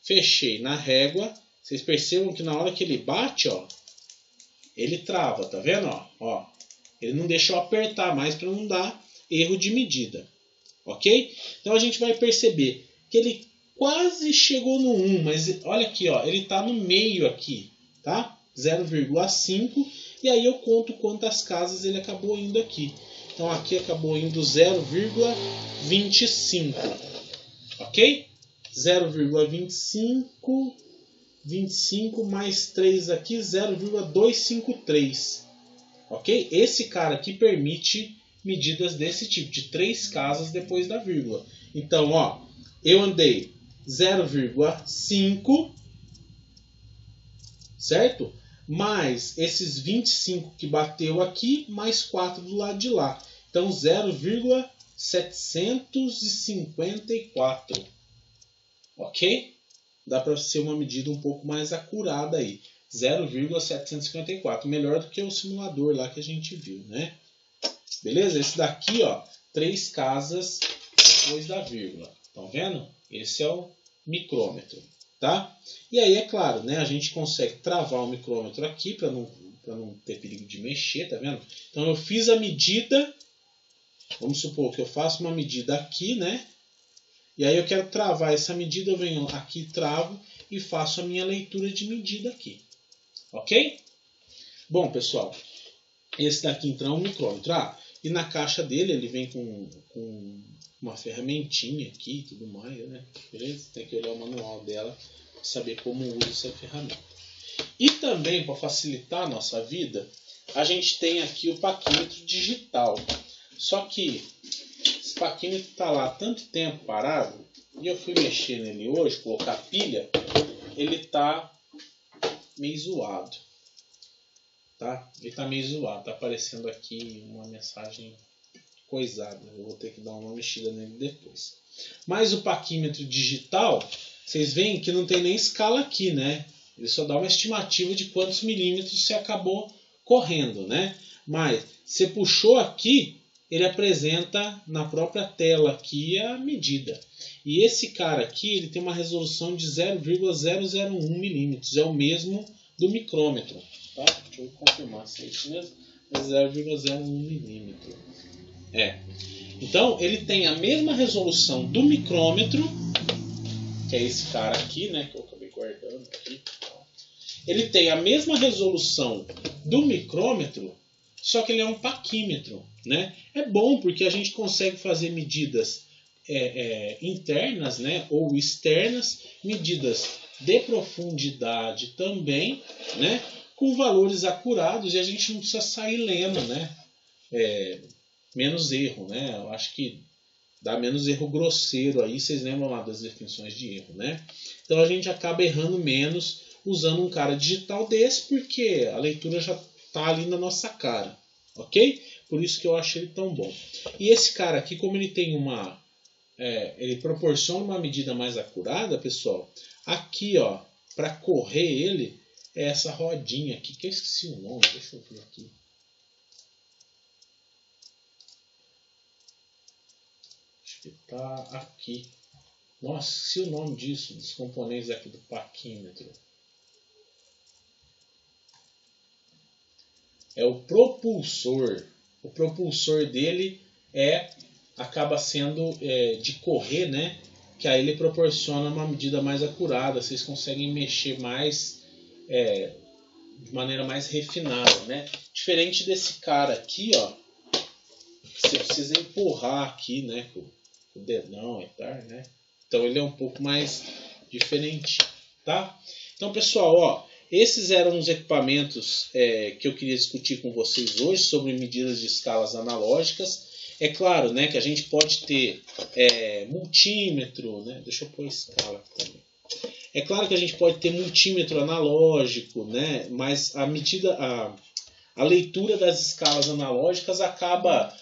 fechei na régua. Vocês percebam que na hora que ele bate, ó, ele trava, tá vendo? Ó, ele não deixa eu apertar mais para não dar erro de medida, ok? Então a gente vai perceber que ele quase chegou no 1, mas olha aqui, ó, ele está no meio aqui, tá? 0,5, e aí eu conto quantas casas ele acabou indo aqui. Então aqui acabou indo 0,25, ok? 0,25, 25 mais 3 aqui, 0,253, ok? Esse cara aqui permite medidas desse tipo, de 3 casas depois da vírgula. Então, ó, eu andei 0,5, certo? Mais esses 25 que bateu aqui, mais 4 do lado de lá. Então, 0,754. ok? Dá para ser uma medida um pouco mais acurada aí. 0,754, melhor do que o simulador lá que a gente viu, né? Beleza? Esse daqui, ó, 3 casas depois da vírgula. Estão vendo? Esse é o micrômetro, tá? E aí, é claro, né, a gente consegue travar o micrômetro aqui para não ter perigo de mexer, tá vendo? Então eu fiz a medida, vamos supor que eu faço uma medida aqui, né? E aí eu quero travar essa medida, eu venho aqui, travo e faço a minha leitura de medida aqui. Ok? Bom, pessoal, esse daqui então é um micrômetro. E na caixa dele ele vem com uma ferramentinha aqui e tudo mais, né? Beleza? Tem que olhar o manual dela para saber como usa essa ferramenta. E também, para facilitar a nossa vida, a gente tem aqui o paquímetro digital. Só que esse paquímetro está lá há tanto tempo parado, e eu fui mexer nele hoje, colocar pilha, ele está meio zoado. Tá? Ele está meio zoado, está aparecendo aqui uma mensagem coisada. Eu vou ter que dar uma mexida nele depois. Mas o paquímetro digital, vocês veem que não tem nem escala aqui, né? Ele só dá uma estimativa de quantos milímetros você acabou correndo, né? Mas você puxou aqui, ele apresenta na própria tela aqui a medida. E esse cara aqui, ele tem uma resolução de 0,001 milímetros. É o mesmo do micrômetro. Tá? Deixa eu confirmar se é isso mesmo. É 0,01 milímetro. Então, ele tem a mesma resolução do micrômetro, que é esse cara aqui, né? Que eu acabei guardando aqui. Ele tem a mesma resolução do micrômetro, só que ele é um paquímetro, né? É bom porque a gente consegue fazer medidas internas, né? Ou externas, medidas de profundidade também, né? Com valores acurados, e a gente não precisa sair lendo, né? Menos erro, né? Eu acho que dá menos erro grosseiro aí, vocês lembram lá das definições de erro, né? Então a gente acaba errando menos usando um cara digital desse, porque a leitura já está ali na nossa cara, ok? Por isso que eu acho ele tão bom. E esse cara aqui, como ele tem ele proporciona uma medida mais acurada, pessoal, aqui, ó, para correr ele, é essa rodinha aqui, que eu esqueci o nome, deixa eu ver aqui. Acho que tá aqui. Nossa, esqueci o nome disso, dos componentes aqui do paquímetro. É o propulsor. O propulsor dele acaba sendo de correr, né? Que aí ele proporciona uma medida mais acurada. Vocês conseguem mexer mais de maneira mais refinada, né? Diferente desse cara aqui, ó, que você precisa empurrar aqui, né? Com o dedão e tal, né? Então ele é um pouco mais diferente, tá? Então, pessoal, ó, esses eram os equipamentos que eu queria discutir com vocês hoje sobre medidas de escalas analógicas. É claro, né, que a gente pode ter multímetro, né? Deixa eu pôr a escala aqui também. É claro que a gente pode ter multímetro analógico, né? Mas a leitura das escalas analógicas acaba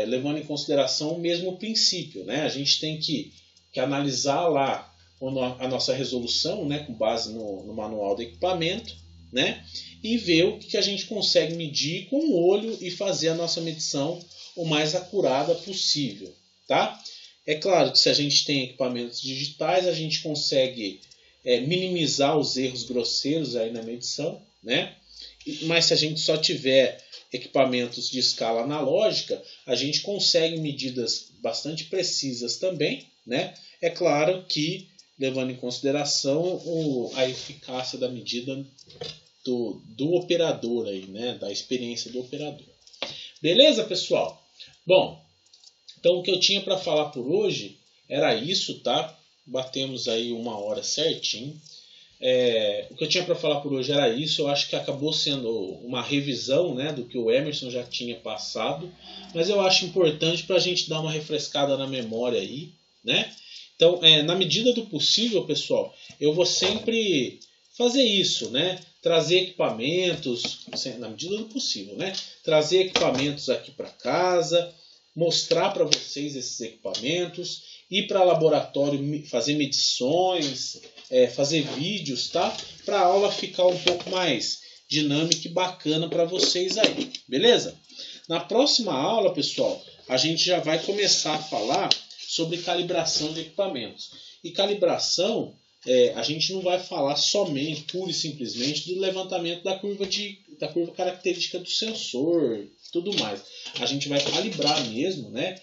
levando em consideração o mesmo princípio, né? A gente tem que analisar lá a nossa resolução, né, com base no manual do equipamento, né, e ver o que a gente consegue medir com o olho e fazer a nossa medição o mais acurada possível, tá? É claro que se a gente tem equipamentos digitais, a gente consegue minimizar os erros grosseiros aí na medição, né? Mas se a gente só tiver equipamentos de escala analógica, a gente consegue medidas bastante precisas também, né? É claro que levando em consideração a eficácia da medida do operador aí, né? Da experiência do operador. Beleza, pessoal? Bom, então o que eu tinha para falar por hoje era isso, tá? Batemos aí 1 hora certinho. O que eu tinha para falar por hoje era isso. Eu acho que acabou sendo uma revisão, né, do que o Emerson já tinha passado, mas eu acho importante para a gente dar uma refrescada na memória aí, né? Então, na medida do possível, pessoal, eu vou sempre fazer isso, né? Trazer equipamentos, na medida do possível, né? Trazer equipamentos aqui para casa, mostrar para vocês esses equipamentos ir para laboratório, fazer medições, fazer vídeos, tá? Para a aula ficar um pouco mais dinâmica e bacana para vocês aí, beleza? Na próxima aula, pessoal, a gente já vai começar a falar sobre calibração de equipamentos. E calibração, a gente não vai falar somente, pura e simplesmente, do levantamento da curva característica do sensor e tudo mais. A gente vai calibrar mesmo, né?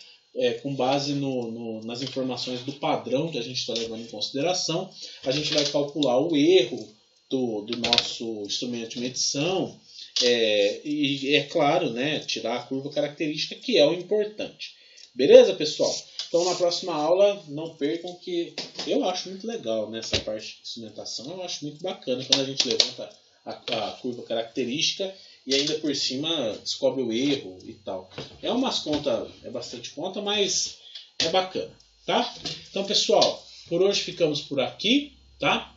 Com base nas informações do padrão que a gente está levando em consideração. A gente vai calcular o erro do nosso instrumento de medição e, é claro, né, tirar a curva característica, que é o importante. Beleza, pessoal? Então, na próxima aula, não percam, que eu acho muito legal nessa parte de instrumentação. Eu acho muito bacana quando a gente levanta a curva característica e ainda por cima descobre o erro e tal. É umas contas, bastante conta, mas é bacana, tá? Então, pessoal, por hoje ficamos por aqui, tá?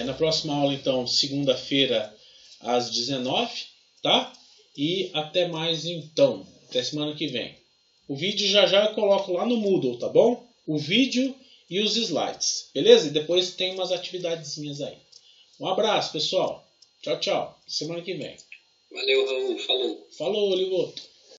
Na próxima aula, então, segunda-feira, às 19, tá? E até mais, então. Até semana que vem. O vídeo já eu coloco lá no Moodle, tá bom? O vídeo e os slides, beleza? E depois tem umas atividadezinhas aí. Um abraço, pessoal. Tchau, tchau. Semana que vem. Valeu, Raul. Falou. Falou, Ligoto.